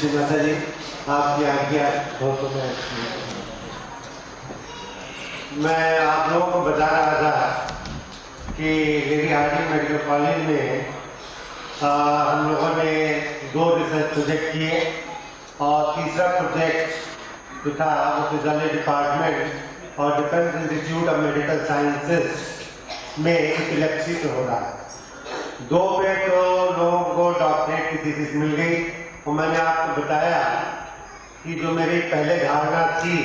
श्री माता जी, आपकी आज्ञा हो तो मैं आप लोगों को बता रहा था कि लेडी हार्डिंग मेडिकल कॉलेज में हम लोगों ने 2 रिसर्च प्रोजेक्ट किए और तीसरा प्रोजेक्ट जो था वो फिजियोलॉजी डिपार्टमेंट और defence institute of medical sciences में एपिलेप्सी पे हो रहा है। 2 पे तो लोगों को डॉक्टरेट की थीसिस मिल गई और मैंने आपको बताया कि जो मेरी पहले धारणा थी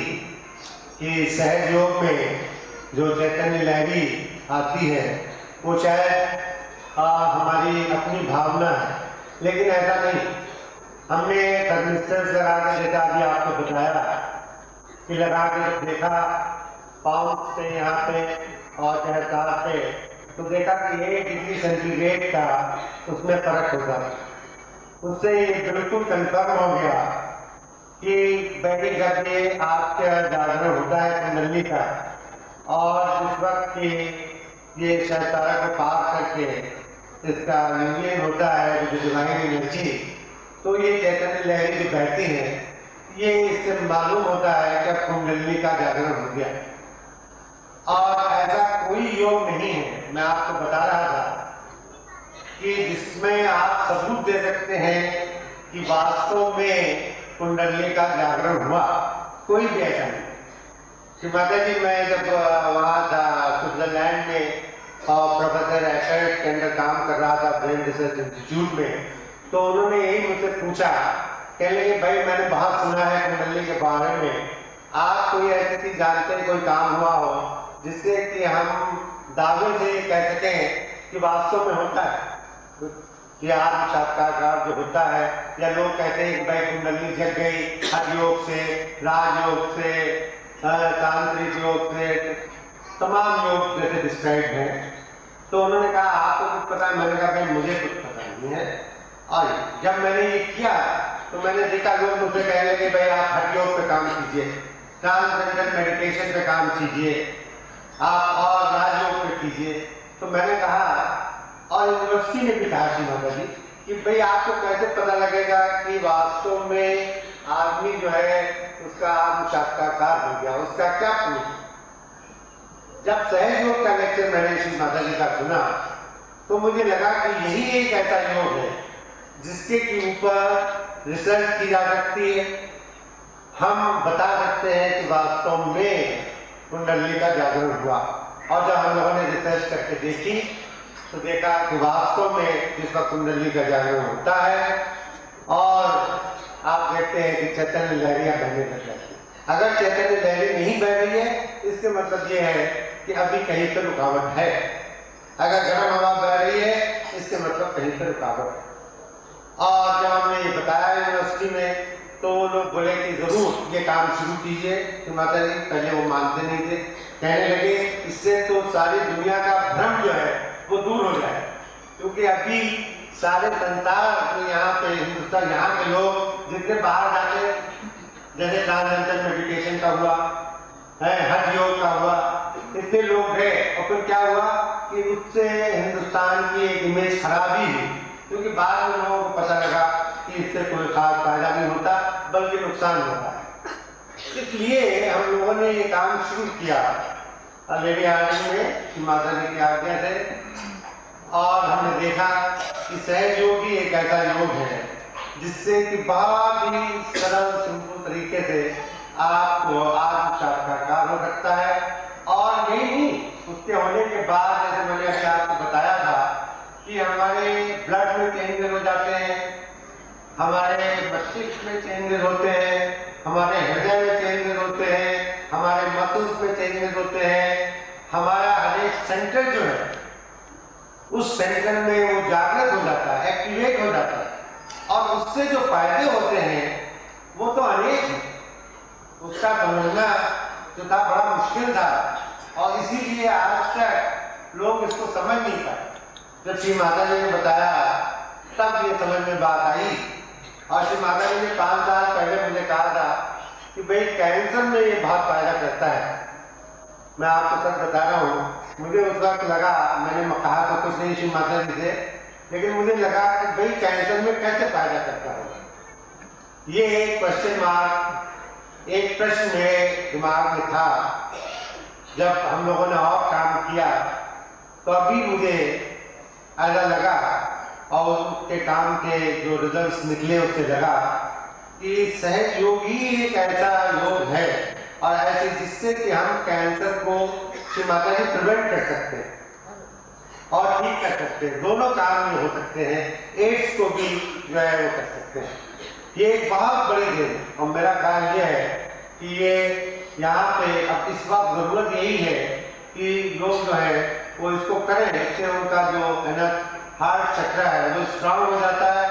कि सहज योग में जो चैतन्य लहरी आती है वो शायद हमारी अपनी भावना है, लेकिन ऐसा नहीं। हमने थर्मिस्टर लगा के देखा, अभी आपको बताया कि लगा के देखा पाउंड से यहाँ पे और सहरसा पे, तो देखा कि 1 डिग्री सेंटीग्रेड का उसमें फर्क होता है। उससे ये बिल्कुल कंफर्म हो गया कि बैठी करके आपका जागरण होता है कुंडली का, और जिस वक्त ये शैतारा को पार करके इसका यूनियन होता है जो डिवाइन एनर्जी, तो ये चैतन्य लहरी जो बहती है, ये इससे मालूम होता है कि अब कुंडली का जागरण हो गया। और ऐसा कोई योग नहीं है, मैं आपको बता रहा था कि जिसमें आप सबूत दे सकते हैं कि वास्तव में कुंडली का जागरण हुआ, कोई भी ऐसा नहीं। श्री माता जी, मैं जब वहाँ था स्विट्जरलैंड में और प्रोफेसर एक्सर्ट के अंदर काम कर रहा था ब्रेन रिसर्च इंस्टीट्यूट में, तो उन्होंने यही मुझसे पूछा, कहने लगे भाई मैंने बहुत सुना है कुंडली के बारे में, आप कोई ऐसी चीज जानते हैं, कोई काम हुआ हो जिससे कि हम दावे से कह सकें कि वास्तव में होता है कि आत्म साक्षात्कार जो होता है, या लोग कहते हैं कि भाई कुंडली जग गई हठ योग से, राजयोग से, तांत्रिक योग से, तमाम योग जैसे डिस्क्राइब हैं। तो उन्होंने कहा आपको कुछ पता है? मैंने कहा भाई मुझे कुछ पता नहीं है। और जब मैंने ये किया तो मैंने देखा लोग मुझसे कहने लगे भाई आप हठ योग पे काम कीजिए, ट्रांससेंडेंटल मेडिटेशन पे काम कीजिए, आप और राजयोग पे कीजिए। तो मैंने कहा, और यूनिवर्सिटी ने भी कहा श्री माता जी कि भाई आपको कैसे पता लगेगा कि वास्तव में आदमी जो है उसका आत्म साक्षात्कार हो गया, उसका क्या प्रूफ? जब सहज योग का लेक्चर मैंने श्री माता जी का सुना तो मुझे लगा कि यही एक ऐसा योग है जिसके के ऊपर रिसर्च की जा सकती है। हम बता सकते हैं कि वास्तव में कुंडली का जागरण हुआ। और जब हम लोगों ने रिसर्च करके देखी तो देखा कि वास्तव में जिस वक्त कुंडली का जागरण होता है और आप देखते हैं कि चैतन्य लहरियां बहने लग जाती है। अगर चैतन्य लहरी नहीं बह रही है, इसके मतलब ये है कि अभी कहीं पर रुकावट है। अगर गर्म हवा बह रही है, इसके मतलब कहीं पर रुकावट है। और जब हमने ये बताया यूनिवर्सिटी में तो लोग बोले कि जरूर ये काम शुरू कीजिए। तो माता जी पहले वो मानते नहीं थे, कहने लगे इससे तो सारी दुनिया का भ्रम जो है वो दूर हो जाए, क्योंकि अभी सारे संसार यहाँ पे हिंदुस्तान, यहाँ के लोग जितने बाहर जाते, जैसे ट्रांससेंडेंटल मेडिटेशन का हुआ है, हठ योग का हुआ, इतने लोग गए और फिर क्या हुआ कि उससे हिंदुस्तान की एक इमेज खराब ही हुई, क्योंकि बाद में लोगों को पता लगा कि इससे कोई खास फायदा नहीं होता बल्कि नुकसान होता है। इसलिए हम लोगों ने ये काम शुरू किया लेडी हार्डिंग में माता जी की आज्ञा से, और हमने देखा कि सहज योग ही एक ऐसा योग है जिससे कि बहुत ही सरल सिंपल तरीके से आपको आत्म साक्षात्कार हो सकता है। और यही नहीं, उसके होने के बाद जैसे मैंने अभी आपको बताया था कि हमारे ब्लड में चेंजेस हो जाते हैं, हमारे मस्तिष्क में चेंजेस होते हैं, हमारे हृदय में चेंजेस होते हैं, हमारे मसल्स में चेंजेस होते हैं, हमारा हर एक सेंटर जो है उस सेंटर में वो जागृत हो जाता है, एक्टिवेट हो जाता है, और उससे जो फायदे होते हैं वो तो अनेक हैं। उसका समझना जो था बड़ा मुश्किल था, और इसीलिए आज तक लोग इसको समझ नहीं पाए। जब श्री माता जी ने बताया तब ये समझ में बात आई। और श्री माता जी ने 5 साल पहले मुझे कहा था कि भाई कैंसर में ये बहुत फायदा करता है। मैं आपको सच बता रहा हूँ, मुझे उस वक्त लगा, मैंने कहा तो कुछ नहीं श्री माता जी से, लेकिन मुझे लगा कि भाई कैंसर में कैसे फायदा करता होगा। ये क्वेश्चन मार्क, एक प्रश्न मेरे दिमाग में था। जब हम लोगों ने और काम किया तो अभी मुझे ऐसा लगा और उसके काम के जो रिजल्ट्स निकले उससे लगा कि सहज योग ही एक ऐसा योग है और ऐसे जिससे कि हम कैंसर को श्री माता जी प्रिवेंट कर सकते हैं और ठीक कर सकते हैं। दोनों काम में हो सकते हैं। एड्स को भी जो है वो कर सकते हैं। ये एक बहुत बड़ी देन है और मेरा ख्याल ये है कि ये यहाँ पे अब इस वक्त जरूरत यही है कि लोग जो है वो इसको करें। इससे उनका जो है ना हार्ट चक्र है वो स्ट्रांग हो जाता है,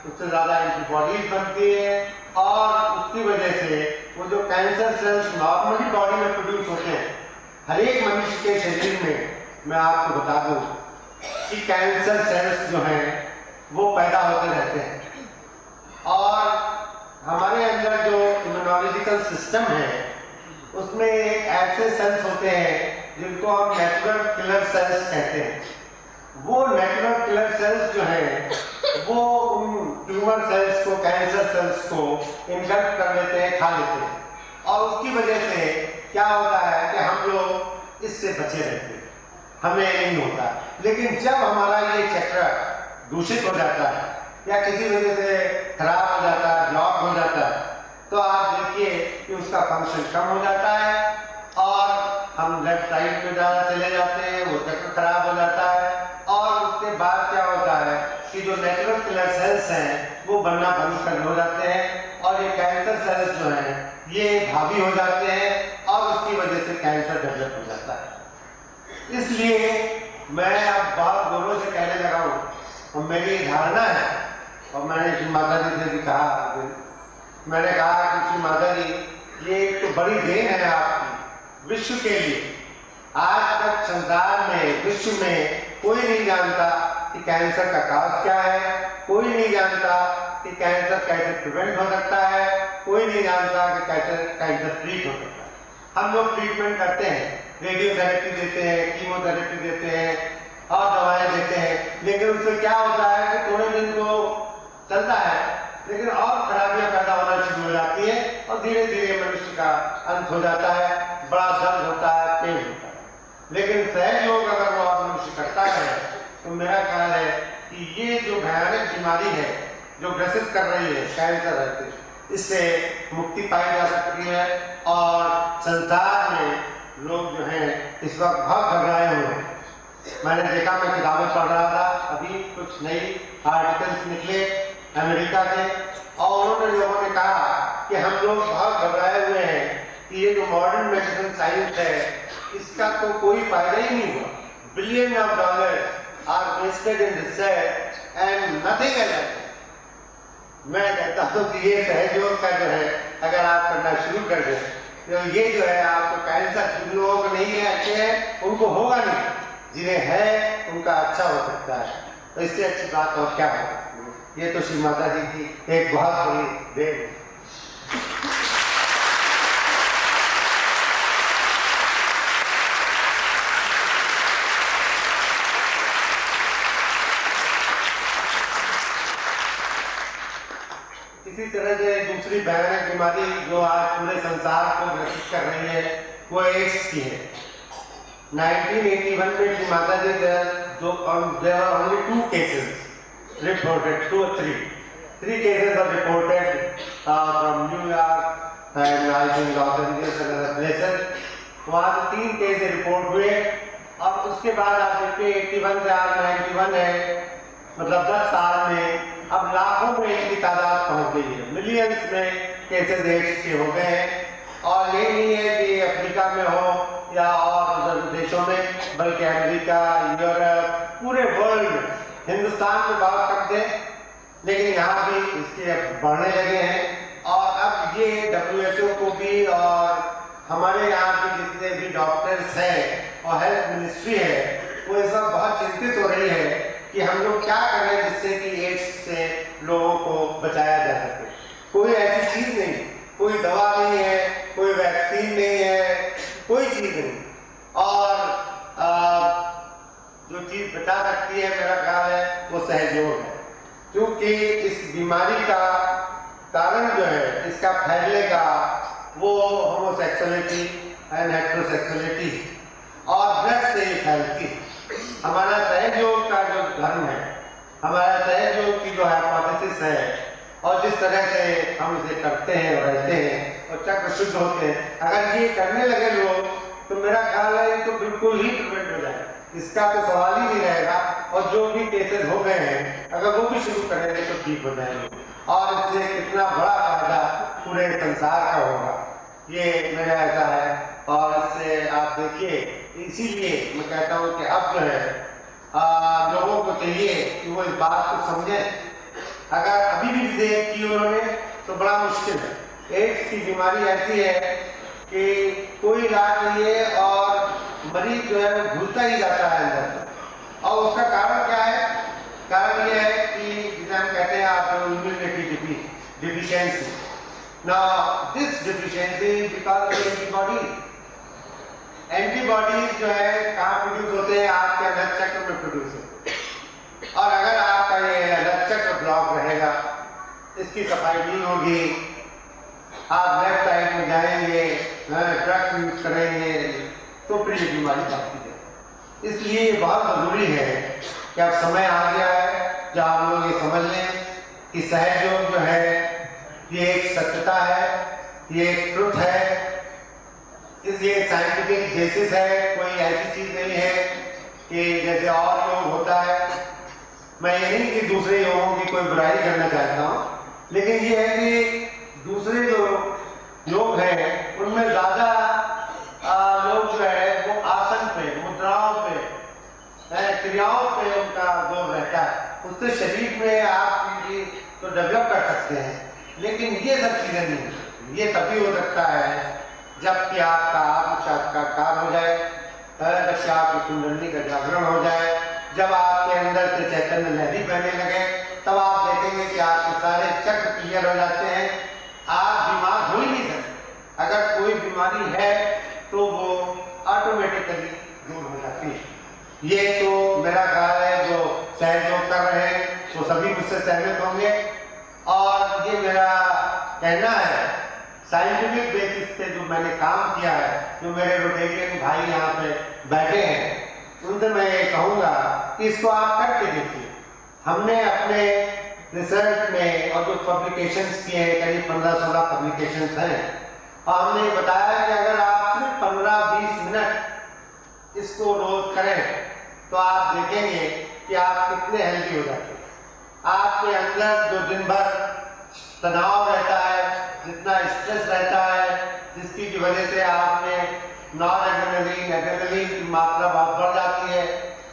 उससे ज़्यादा एंटीबॉडीज बनती है और उसकी वजह से वो जो कैंसर सेल्स नॉर्मली बॉडी में प्रोड्यूस होते हैं, हर एक मनुष्य के शरीर में मैं आपको बता दूं कि कैंसर सेल्स जो हैं वो पैदा होते रहते हैं और हमारे अंदर जो इम्यूनोलॉजिकल सिस्टम है उसमें एक ऐसे सेल्स होते हैं जिनको हम नेचुरल किलर सेल्स कहते हैं। वो नेचुरल किलर सेल्स जो हैं वो उन ट्यूमर सेल्स को, कैंसर सेल्स को इन्फेक्ट कर लेते हैं, खा लेते हैं और उसकी वजह से क्या होता है कि हम लोग इससे बचे रहते हैं, हमें नहीं होता। लेकिन जब हमारा ये चक्र दूषित हो जाता है या किसी वजह से खराब हो जाता है, ब्लॉक हो जाता है, तो आप देखिए कि उसका फंक्शन कम हो जाता है और हम लेफ्ट साइड में ज़्यादा चले जाते हैं, वो चक्र खराब हो जाता है और उसके बाद क्या होता है कि जो नेचुरल किलर सेल्स हैं वो बनना बंद कर हो जाते हैं और ये कैंसर सेल्स जो हैं ये भावी हो जाते हैं और उसकी वजह से कैंसर डेवलप हो जाता है। इसलिए मैं अब बहुत जोरों से कहने लगा हूँ और मेरी धारणा है और मैंने श्री माता जी से भी कहा, मैंने कहा कि श्री माता जी ये एक तो बड़ी देन है आपकी विश्व के लिए। आज तक संसार में, विश्व में कोई नहीं जानता कि कैंसर का काज क्या है, कोई नहीं जानता कि कैंसर कैसे प्रिवेंट हो सकता है, कोई नहीं जानता कि कैंसर ट्रीट हो सकता है। हम लोग ट्रीटमेंट करते हैं, रेडियोथेरेपी देते हैं, कीमोथेरेपी देते हैं और दवाएं देते हैं, लेकिन उससे क्या होता है कि थोड़े दिन तो चलता है लेकिन और खराबियां पैदा होना शुरू हो जाती है और धीरे धीरे मनुष्य का अंत हो जाता है, बड़ा दर्द होता है, पेन होता है। लेकिन सहज योग अगर वो मनुष्य करता है तो मेरा ख्याल है कि ये जो भयानक बीमारी है जो ग्रसित कर रही है कैंसर है, इससे मुक्ति पाई जा सकती है और संसार में लोग जो हैं इस वक्त बहुत घबराए हुए हैं। मैंने देखा, मैं किताबें पढ़ रहा था, अभी कुछ नई आर्टिकल्स निकले अमेरिका के और उन्होंने लोगों ने कहा कि हम लोग बहुत घबराए हुए हैं कि ये जो मॉडर्न मेडिसिन साइंस है इसका तो कोई फायदा ही नहीं हुआ। Billion of dollars are wasted in research and nothing else. मैं कहता हूँ कि ये सहयोग का जो है अगर आप करना शुरू कर दें तो ये जो है आपको कैंसर, जिन लोगों को नहीं है अच्छे हैं उनको होगा नहीं, जिन्हें है उनका अच्छा हो सकता है। तो इससे अच्छी बात और क्या है। ये तो श्री माता जी की एक बहुत बड़ी देन है। इसी तरह से दूसरी भयानक बीमारी जो आज पूरे संसार को ग्रसित कर रही है वो एड्स की है। 1981 में श्री माता जी there were only 2 cases reported, 2 or 3 cases are reported from New York and I think Los Angeles and other places। वहाँ से 3 केस रिपोर्ट हुए और उसके बाद आप देखते हैं 81 से आज 91 है, मतलब 10 साल में अब लाखों में इनकी तादाद पहुँच गई है, मिलियंस में केसेस एड्स के हो गए हैं। और ये नहीं है कि अफ्रीका में हो या और देशों में, बल्कि अमेरिका, यूरोप, पूरे वर्ल्ड में, हिंदुस्तान में बहुत कम थे लेकिन यहाँ भी इसके बढ़ने लगे हैं। और अब ये WHO को भी और हमारे यहाँ के जितने भी डॉक्टर्स हैं और हेल्थ मिनिस्ट्री है वो इस वक्त बहुत चिंतित हो रही है कि हम लोग क्या करें जिससे कि एड्स से लोगों को बचाया जा सके। कोई ऐसी चीज नहीं, कोई दवा नहीं है, कोई वैक्सीन नहीं है, कोई चीज नहीं। और जो चीज बचा सकती है मेरा ख्याल है वो सहयोग है, क्योंकि इस बीमारी का कारण जो है इसका फैलने का वो होमोसेक्सुअलिटी एंड हेटेरोसेक्सुअलिटी और ड्रग्स से ही फैलती। हमारा सहयोग का जो धर्म है, हमारा सहयोग की जो हाइपोथेसिस है और जिस तरह से हम इसे करते हैं और रहते हैं और चक्र शुद्ध होते हैं, अगर ये करने लगे लोग तो मेरा ख्याल है तो बिल्कुल ही प्रिवेंट हो जाए, इसका तो सवाल ही नहीं रहेगा। और जो भी केसेस हो गए हैं अगर वो भी शुरू करेंगे तो ठीक हो जाएंगे और इससे कितना बड़ा फायदा पूरे संसार का होगा, ये मेरा ऐसा है। और इससे आप देखिए, इसीलिए मैं कहता हूँ कि अब जो है लोगों को चाहिए कि वो इस बात को समझें। अगर अभी भी विधेयक की उन्होंने तो बड़ा मुश्किल है। एड्स की बीमारी ऐसी है कि कोई इलाज नहीं है और मरीज जो है वो भूलता ही जाता है अंदर। और उसका कारण क्या है? कारण ये है कि जिसे हम कहते हैं आप immunity deficiency. Now this deficiency because antibodies जो है कहाँ प्रोड्यूस होते हैं? आपके रक्त चक्र में प्रोड्यूस होते हैं। और अगर आपका ये रक्त चक्र ब्लॉक रहेगा, इसकी सफाई नहीं होगी, आप लेफ्ट साइड में जाएंगे, ड्रग्स यूज करेंगे तो फिर ये बीमारी बढ़ती है। इसलिए बहुत जरूरी है कि अब समय आ गया है जब आप लोग ये समझ लें कि सहयोग जो है ये एक सत्यता है, ये एक ट्रुथ है, इसलिए साइंटिफिक बेसिस है, कोई ऐसी चीज नहीं है कि जैसे और योग होता है। मैं ये नहीं कि दूसरे योगों की कोई बुराई करना चाहता हूँ, लेकिन ये है कि दूसरे जो योग हैं उनमें ज्यादा लोग जो है वो आसन पे, मुद्राओं पे, क्रियाओं पे उनका जोर रहता है। उससे शरीर में आप तो डेवलप कर सकते हैं, लेकिन ये सब चीजें नहीं। ये तभी हो सकता है जबकि आपका आत्मसाक्षात्कार हो जाए, जबकि आपकी कुंडली का जागरण हो जाए, जब आपके अंदर से चैतन्य लहरी बहने लगे, तब आप देखेंगे कि आपके सारे चक्र क्लियर हो जाते हैं। आप बीमार हो ही नहीं सकते। अगर कोई बीमारी है तो वो ऑटोमेटिकली दूर हो जाती है। ये तो मेरा ख्याल है जो सहयोग कर रहे हैं वो सभी मुझसे सहमत होंगे। और ये मेरा कहना है साइंटिफिक बेसिस पे जो मैंने काम किया है, जो मेरे रोटेरियन भाई यहाँ पे बैठे हैं उनसे मैं ये कहूँगा कि इसको आप करके देखिए। हमने अपने रिसर्च में और जो पब्लिकेशंस किए हैं, करीब 15-16 पब्लिकेशंस हैं, और हमने बताया कि अगर आप सिर्फ 15-20 मिनट इसको रोज करें तो आप देखेंगे कि आप कितने हेल्दी हो जाते हैं। आपके अंदर जो दिन भर तनाव रहता है, जितना स्ट्रेस रहता है, जिसकी की वजह से आप में एड्रेनलिन की मात्रा बहुत बढ़ जाती है,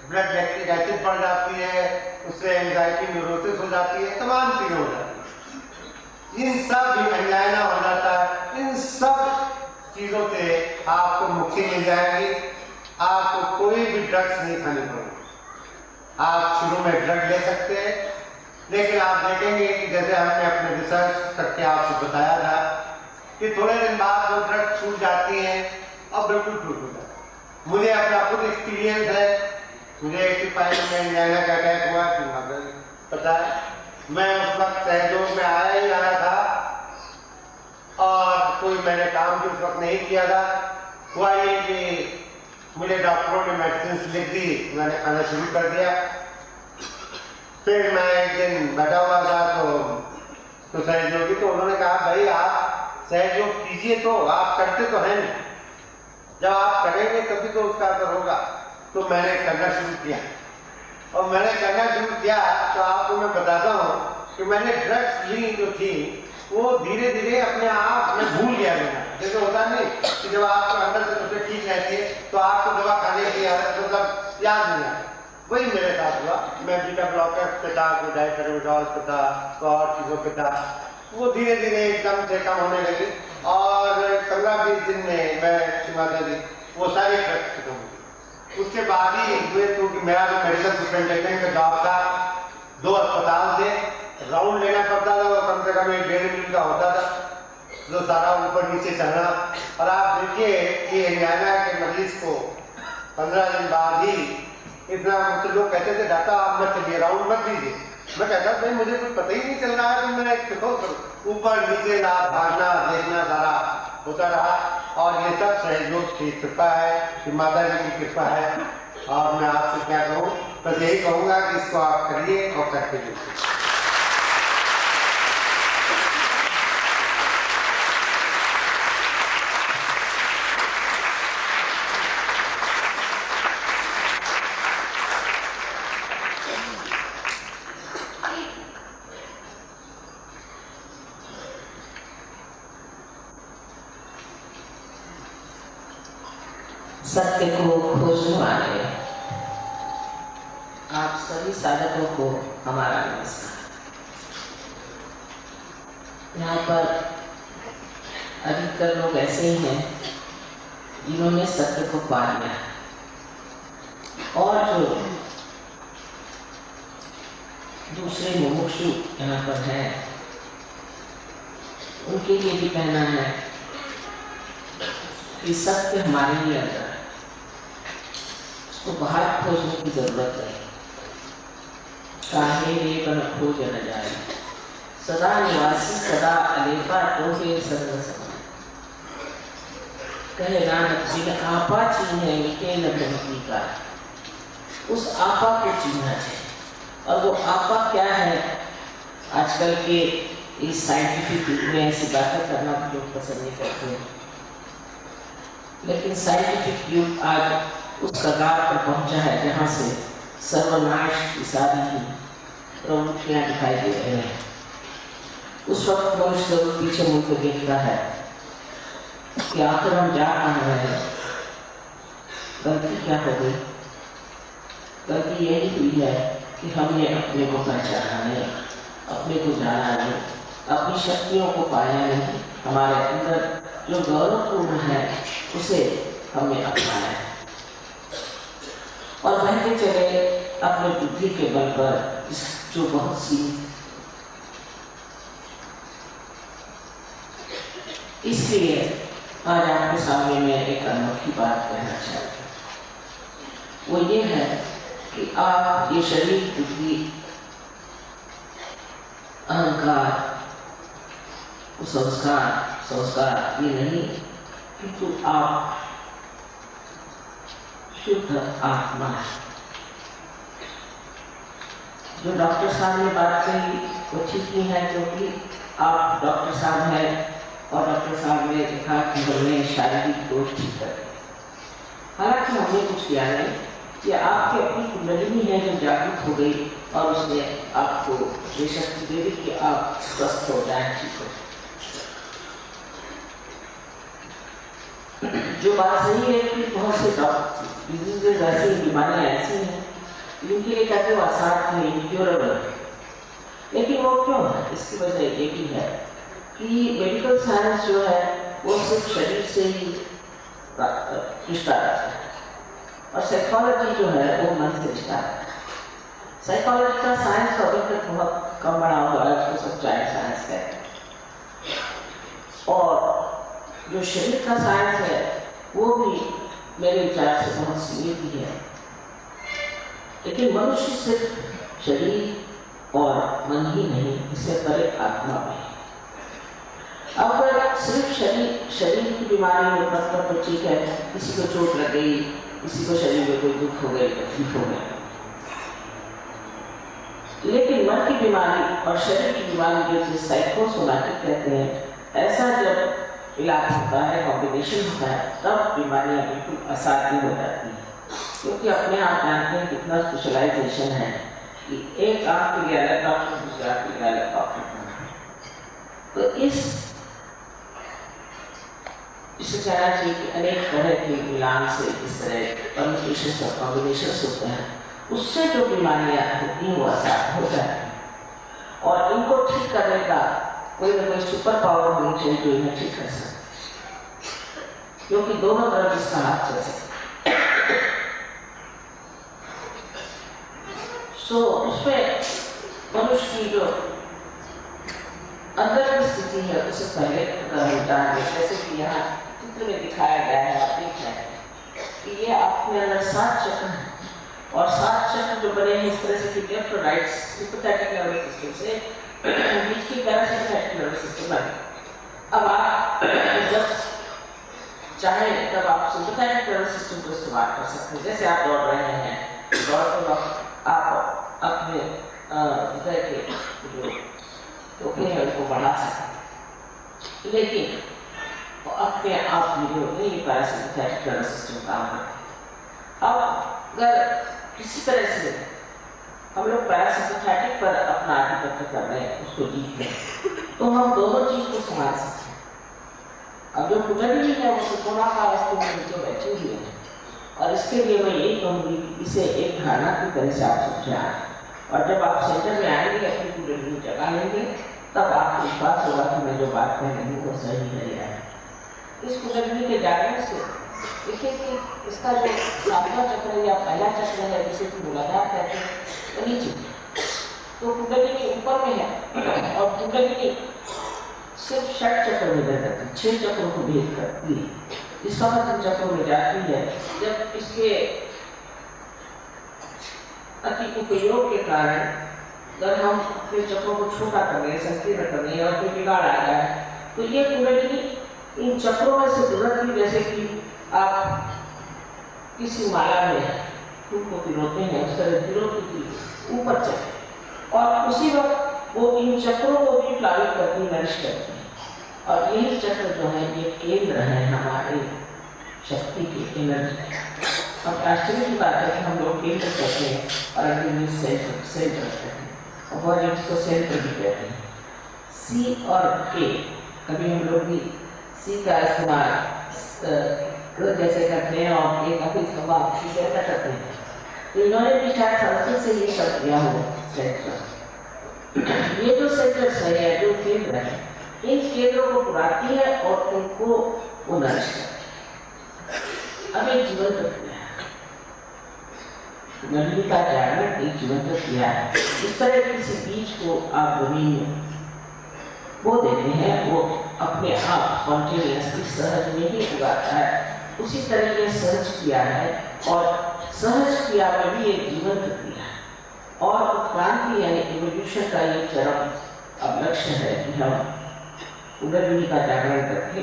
ब्लड लैक्टिक एसिड बढ़ जाती है, उससे एंजाइटी न्यूरोसिस हो जाती है, तमाम चीजें हो जाती है। इन सब एंजाइना हो जाता है, इन सब चीजों से आपको मुक्ति मिल जाएगी। आपको कोई भी ड्रग्स नहीं खानी पड़ेगी। आप शुरू में ड्रग ले सकते हैं, लेकिन आप देखेंगे कि जैसे हमने अपने रिसर्च करके आपको बताया था कि थोड़े दिन बाद वो ड्रग छूट जाती हैं और बिल्कुल छूट हो जाता है। मुझे अपना खुद एक्सपीरियंस है। मुझे 85 में एंजाइना का अटैक हुआ, पता है। मैं उस वक्त सहयोग में आया था और कोई मैंने काम भी उस वक्त नहीं किया था। हुआ ये कि मुझे डॉक्टरों ने मेडिसिन लिख दी, मैंने खाना शुरू कर दिया। फिर मैं एक दिन बैठा हुआ था तो सहयोगी तो उन्होंने कहा भाई आप सहयोग कीजिए, तो आप करते तो हैं नहीं, जब आप करेंगे तभी तो उसका असर होगा। तो मैंने करना शुरू किया और मैंने करना शुरू किया तो आपको मैं बताता हूँ कि मैंने ड्रग्स ली जो थी वो धीरे धीरे अपने आप में भूल गया लेना। जैसे होता नहीं कि जब आपको अंदर से तबीयत ठीक रहती है तो आपको दवा खाने की आदत मतलब याद नहीं आता, वही मेरे साथ हुआ। मैं बीटा ब्लॉकर पे था, कोई डाइट्रेविडॉल पे था, तो और चीज़ों पे था। वो धीरे धीरे एकदम से कम होने लगी और 15-20 दिन में मैं शिमाता दी वो सारी ड्रग्स खत्म हुई। उसके बाद ही हुए क्योंकि मेरा जो मेडिकल सुपरिटेंडेंट का जॉब था, 2 अस्पताल थे, राउंड लेना पड़ता था, वो कम से कम 1.5 मील का होता था, जो सारा ऊपर नीचे चलना। और आप देखिए कि एंजाइना के मरीज को 15 दिन बाद ही इतना, मुझसे लोग कहते थे डॉक्टर आप मत चलिए, राउंड मत दीजिए, मैं कहता भाई मुझे कुछ पता ही नहीं चल रहा है, तो मैं ऊपर नीचे ना भागना देखना सारा होता रहा। और ये सब सहयोग की कृपा है, कि माता जी की कृपा है। और मैं आपसे क्या कहूँ, बस यही कहूँगा कि इसको आप करिए और करके देखिए। सत्य को खोजने वाले आप सभी साधकों को हमारा नमस्कार। यहाँ पर अधिकतर लोग ऐसे ही हैं जिन्होंने सत्य को पा लिया, और जो दूसरे मुमुक्षु यहाँ पर हैं उनके लिए भी कहना है कि सत्य हमारे लिए अंदर है, तो बाहर खोजने की जरूरत है। काहे रे बन खोज न जाए, सदा निवासी सदा अलेपा तो फिर सर्व समान। कहे नानक जी ने आपा चीन्हे मिटे न भ्रमति का, उस आपा को चीन्हा है। और वो आपा क्या है? आजकल के इस साइंटिफिक युग में ऐसी बातें करना लोग पसंद नहीं करते हैं, लेकिन साइंटिफिक युग आज उस कगार पर पहुंचा है जहां से सर्वनाश की सारी ही प्रवृत्तियां दिखाई दे रही हैं। उस वक्त मनुष्य पीछे मुड़ कर देखता है कि आखिर हम जा कहाँ रहे हैं, गलती क्या हो गई। गलती यही हुई है कि हमने अपने को पहचाना नहीं, अपने को जाना नहीं, अपनी शक्तियों को पाया नहीं, हमारे अंदर जो गौरवपूर्ण है उसे हमने अपनाया है और बहते चले अपने बुद्धि के बल पर, जो बहुत सीमित है। इसलिए आज आपके सामने मैं एक अनोखी बात कहना चाहता हूँ। वो ये है कि आप ये शरीर, बुद्धि, अहंकार, संस्कार ये नहीं, किंतु आप शुद्ध आत्मा है। जो डॉक्टर साहब ने बात कही वो ठीक नहीं है, क्योंकि आप डॉक्टर साहब हैं और डॉक्टर साहब ने कहा कि हमने शारीरिक दोष ठीक कर दिए। हालांकि हमने कुछ किया नहीं, कि आपकी अपनी कुंडलिनी है जो जागृत हो गई और उसने आपको ये शक्ति दे दी कि आप स्वस्थ हो जाए, ठीक हो। जो बात सही है कि बहुत से डिजीजेज ऐसी, बीमारियां ऐसी हैं जिनके लिए कहते हो असाध्य है, इनक्योरेबल है। लेकिन वो क्यों है? इसकी वजह ये भी है कि मेडिकल साइंस जो है वो सिर्फ शरीर से ही रिश्ता रखता है, और साइकोलॉजी जो है वो मन से रिश्ता रखता है। साइकोलॉजी का साइंस अभी तक बहुत कम बड़ा हुआ है, उसको सब चाइल्ड साइंस कहते हैं। और जो शरीर का साइंस है वो भी मेरे विचार से बहुत सीमित ही है। लेकिन मनुष्य सिर्फ शरीर और मन ही नहीं, इससे परे आत्मा भी है। अब सिर्फ शरीर की बीमारी में मतलब तो ठीक है, किसी को चोट लग गई, किसी को शरीर में कोई दुख हो गई, तकलीफ हो गई, लेकिन मन की बीमारी और शरीर की बीमारी जो जिसे साइकोसोमैटिक कहते हैं, ऐसा जब इलाज होता है, कॉम्बिनेशन होता है, तब बीमारियां बिल्कुल असाध्य हो जाती हैं। क्योंकि अपने आप जानते हैं कितना स्पेशलाइजेशन है कि एक काम के लिए अलग डॉक्टर, दूसरा के लिए अलग डॉक्टर। तो इसे कहना चाहिए कि अनेक तरह के मिलान से इस तरह परम्यूटेशन और कॉम्बिनेशन होते हैं, उससे जो बीमारियां होती हैं वो असाध्य हो जाती हैं। और इनको ठीक करने का कोई ना कोई सुपर पावर होनी चाहिए जो इन्हें ठीक कर सके, क्योंकि दोनों तरफ इसका हाथ चल सकता है। सो उसमें मनुष्य की जो अंदर की स्थिति है उसे पहले जाने, जैसे कि यहाँ चित्र में दिखाया गया है, आप देख रहे हैं कि ये आपके अंदर 7 चक्र हैं और 7 चक्र जो बने हैं इस तरह से कि लेफ्ट और राइट सिंपैथेटिक नर्वस सिस्टम से बीच की पैरासिम्पैथेटिक नर्वस सिस्टम बने। अब आप जब चाहे तब आप सिंपैथेटिक नर्वस सिस्टम को इस्तेमाल कर सकते हैं। जैसे आप दौड़ रहे हैं, दौड़ते वक्त आप अपने हृदय के जो टोके हैं उनको बढ़ा सकते, लेकिन अपने आप में ये पैरासिम्पैथेटिक नर्वस सिस्टम काम करता है। अब अगर किसी तरह से हम लोग पैरासिम्पैथेटिक पर अपना आधिपत्य कर रहे हैं, उसको जीत रहे, तो हम दोनों चीज को संभाल सकते हैं। अब जो कुंडली है वो त्रिकोणाकार अवस्था में नीचे बैठी हुई है, और इसके लिए मैं यही कहूँगी कि इसे एक धारणा की तरह से आप समझें, और जब आप सेंटर में आएंगे अपनी कुंडली जगा लेंगे तब आपको विश्वास होगा कि मैं जो बात कह रही हूँ वो सही है। इस कुंडली के जागरण से देखिए कि इसका जो 7वां चक्र या पहला चक्र है जिसे कि मूलाधार कहते हैं, वो नीचे, तो कुंडली ऊपर में है, और कुंडली सिर्फ 6 चक्र में रह जाती है, 6 चक्रों को भेद करती है। इस समय 3 चक्रों में जाती है। जब इसके अति उपयोग के कारण अगर हम अपने चक्रों को छोटा कर रहे हैं, संकीर्ण कर रहे हैं और कोई बिगाड़ आ जाए, तो ये कुंडली इन चक्रों में से गुजरती, जैसे कि आप किसी माला में फूल को पिरोते हैं, उस तरह पिरोती ऊपर चले, और उसी वक्त वो इन चक्रों को भी प्लावित करती, नरिश करती है। और यही चक्र जो है ये केंद्र है हमारे शक्ति की, एनर्जी। अब आश्चर्य की बात है कि हम लोग केंद्र कहते हैं और अंग्रेजी सेंटर कहते हैं, और इसको सेंटर भी कहते हैं। सी और के, कभी हम लोग भी सी का इस्तेमाल जैसे करते हैं और के का भी इस्तेमाल कैसा करते हैं, तो इन्होंने भी शायद संस्कृत से ये कर दिया हो सेंटर। ये जो सेंटर है, जो केंद्र है, इन केंद्रों को बुलाती है और उनको वो नरिश करती है। अब एक जीवन प्रक्रिया है, कुंडली का जागरण एक जीवन प्रक्रिया है। इस तरह किसी बीज को आप जमीन में बो देते हैं, वो अपने आप स्पॉन्टेनियसली सहज में ही उगाता है। उसी तरह ये सहज क्रिया है, और सहज क्रिया में भी एक जीवन प्रक्रिया है, और उत्क्रांति यानी इवोल्यूशन का ये चरम अब लक्ष्य है कि हम कुंडली का जागरण करके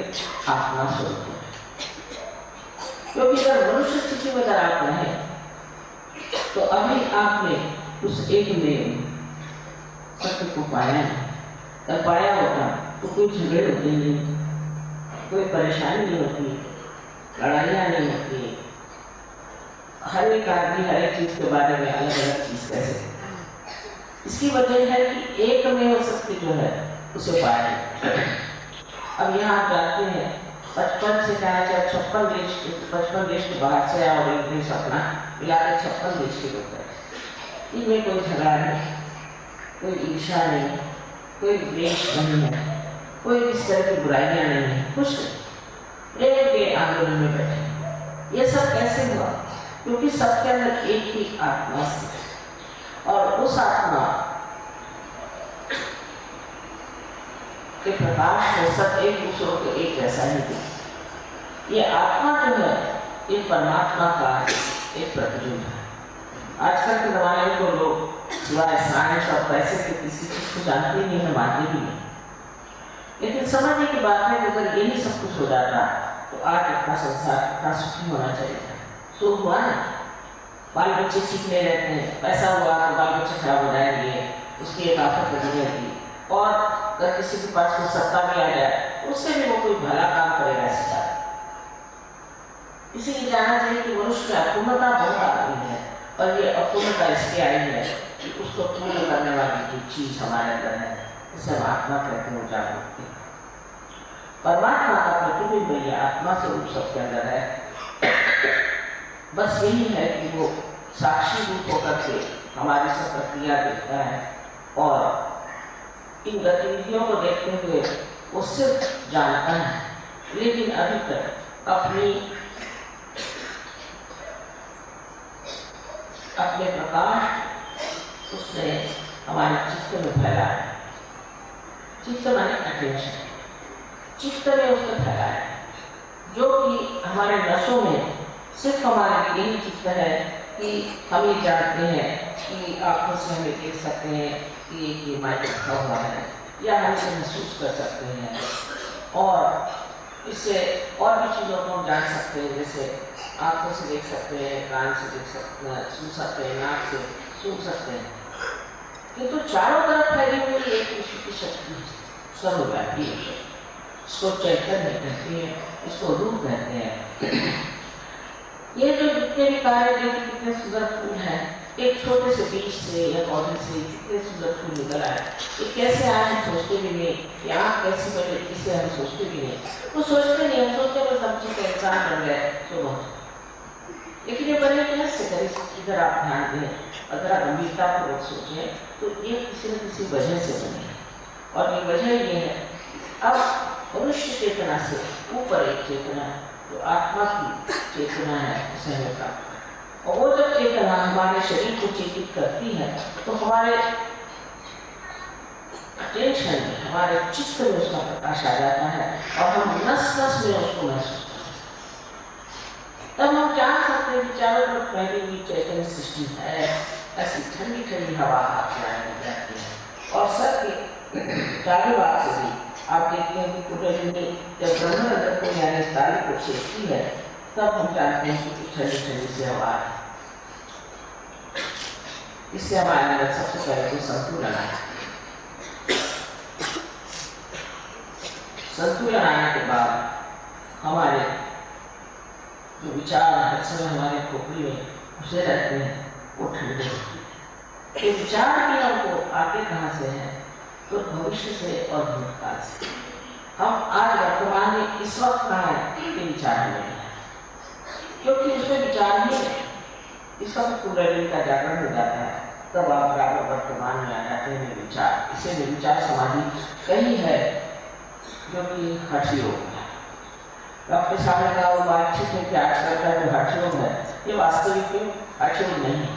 आत्मा स्वरूप हो। क्योंकि अगर मनुष्य स्थिति में अगर आप रहें तो अभी आपने उस एक में सत्य को पाया, तब पाया होता तो कोई झगड़े होते नहीं, कोई परेशानी नहीं होती, लड़ाइयाँ नहीं होती, हर एक आदमी हर एक चीज के बारे में अलग अलग चीज कैसे। इसकी वजह है कि एक में सत्य जो है उसे पाया। अब यहाँ आप जानते हैं 55 से कहा जाए 56 देश के बाहर से आया और एक देश अपना मिलाकर 56 देश के लोग हैं। इनमें कोई झगड़ा नहीं, कोई ईर्ष्या नहीं, कोई द्वेष नहीं है, कोई इस तरह की बुराइयां नहीं है, कुछ नहीं, एक के आंदोलन में बैठे। ये सब कैसे हुआ? क्योंकि सबके अंदर एक ही आत्मा थी, और उस आत्मा के प्रकाश में सब एक दूसरों को एक जैसा ही थी। ये आत्मा जो है ये परमात्मा का एक प्रतिबिंब है। आजकल के जमाने में तो लोग सिवाय साइंस और पैसे के किसी चीज को जानते नहीं है, मानते भी नहीं, लेकिन समझने की बात है कि अगर यही सब कुछ हो जाता तो आज अपना संसार कितना सुखी होना चाहिए। सुख हुआ ना, बाल बच्चे ठीक नहीं रहते हैं, पैसा हुआ तो बाल बच्चे खराब हो जाएंगे, उसकी एक आफत लगी रहती, और अगर किसी के पास कोई सत्ता भी आ जाए उससे भी वो कोई भला काम करेगा ऐसा। इसीलिए जानना चाहिए कि मनुष्य में अपूर्णता बहुत आ रही है, और ये अपूर्णता इसलिए आई है कि उसको पूर्ण करने वाली जो चीज हमारे अंदर है इसे हम आत्मा कहते हैं, जागृति। परमात्मा का प्रतिबिंब ये आत्मा स्वरूप सबके अंदर है। बस यही है कि वो साक्षी रूप होकर के हमारी सब प्रक्रिया देखता है, और इन गतिविधियों को देखते हुए वो सिर्फ जानता है, लेकिन अभी तक अपने प्रकाश उसने हमारे चित्त में फैला है। चित्त माने अटेंशन, चित्त में उसने फैला है, जो कि हमारे नसों में सिर्फ हमारे लिए ही चित्त है, कि हम ये जानते हैं कि आँखों से हमें देख सकते हैं कि ये माइक रखा हुआ है, या हम इसे महसूस कर सकते हैं, और इससे और भी चीज़ों को हम जान सकते हैं, जैसे आँखों से देख सकते हैं, कान से देख सकते हैं, सुन सकते हैं, नाक से सुन सकते हैं। किंतु चारों तरफ फैली हुई एक विश्व की शक्ति सर्वव्यापी है, इसको चैतन्य कहते हैं, इसको रूप कहते हैं। ये जो जितने भी कार्य जो कितने सुंदर फूल हैं, एक छोटे से बीज से या पौधे से कितने सुंदर फूल निकल आए, ये कैसे आए हम सोचते भी नहीं, कि आँख कैसी बने इसे हम सोचते भी नहीं, वो सोचते नहीं, हम सोचते बस हम चीज़ का इंसान बन गए तो बहुत। लेकिन ये बने कैसे करें, इधर आप ध्यान दें, अगर आप गंभीरता पूर्वक सोचें तो ये किसी न किसी वजह से बने, और ये वजह ये है अब मनुष्य चेतना से ऊपर एक चेतना जो आत्मा की चेतना है उसे हमें प्राप्त है। और वो जब चेतना हमारे शरीर को चेतित करती है तो हमारे अटेंशन में, हमारे चित्त में उसका प्रकाश आ जाता है और हम नस नस में उसको महसूस करते हैं। तब हम जान सकते हैं कि चारों तरफ फैली हुई चैतन्य सृष्टि है, ऐसी ठंडी ठंडी हवा आपके आने लग जाती है। और सर के चारों बात से भी आप देखते हैं कि कुंडलिनी जब ब्रह्मांड को यानी ताली को छेड़ती है तब हम जानते हैं कि ठंडी ठंडी सी हवा है। इससे हमारे अंदर सबसे पहले तो संतुलन आया, संतुलन आने के बाद हमारे जो विचार हर समय हमारे खोपड़ी में घुसे रहते हैं वो ठंडे होते हैं। ये विचार भी हमको आगे कहाँ से है, तो भविष्य से और भूतकाल से। हम आज वर्तमान में इस वक्त कहाँ है ये विचार में है, क्योंकि उसमें विचार ही है, इस वक्त कुंडलिनी का जागरण हो जाता है, तब आप बराबर वर्तमान में आ जाते हैं विचार। इसे विचार समाधि कही है जो कि हठ योग है। डॉक्टर साहब ने कहा वो बात ठीक है कि आजकल का जो हठ योग है ये वास्तविक में हठ योग नहीं है।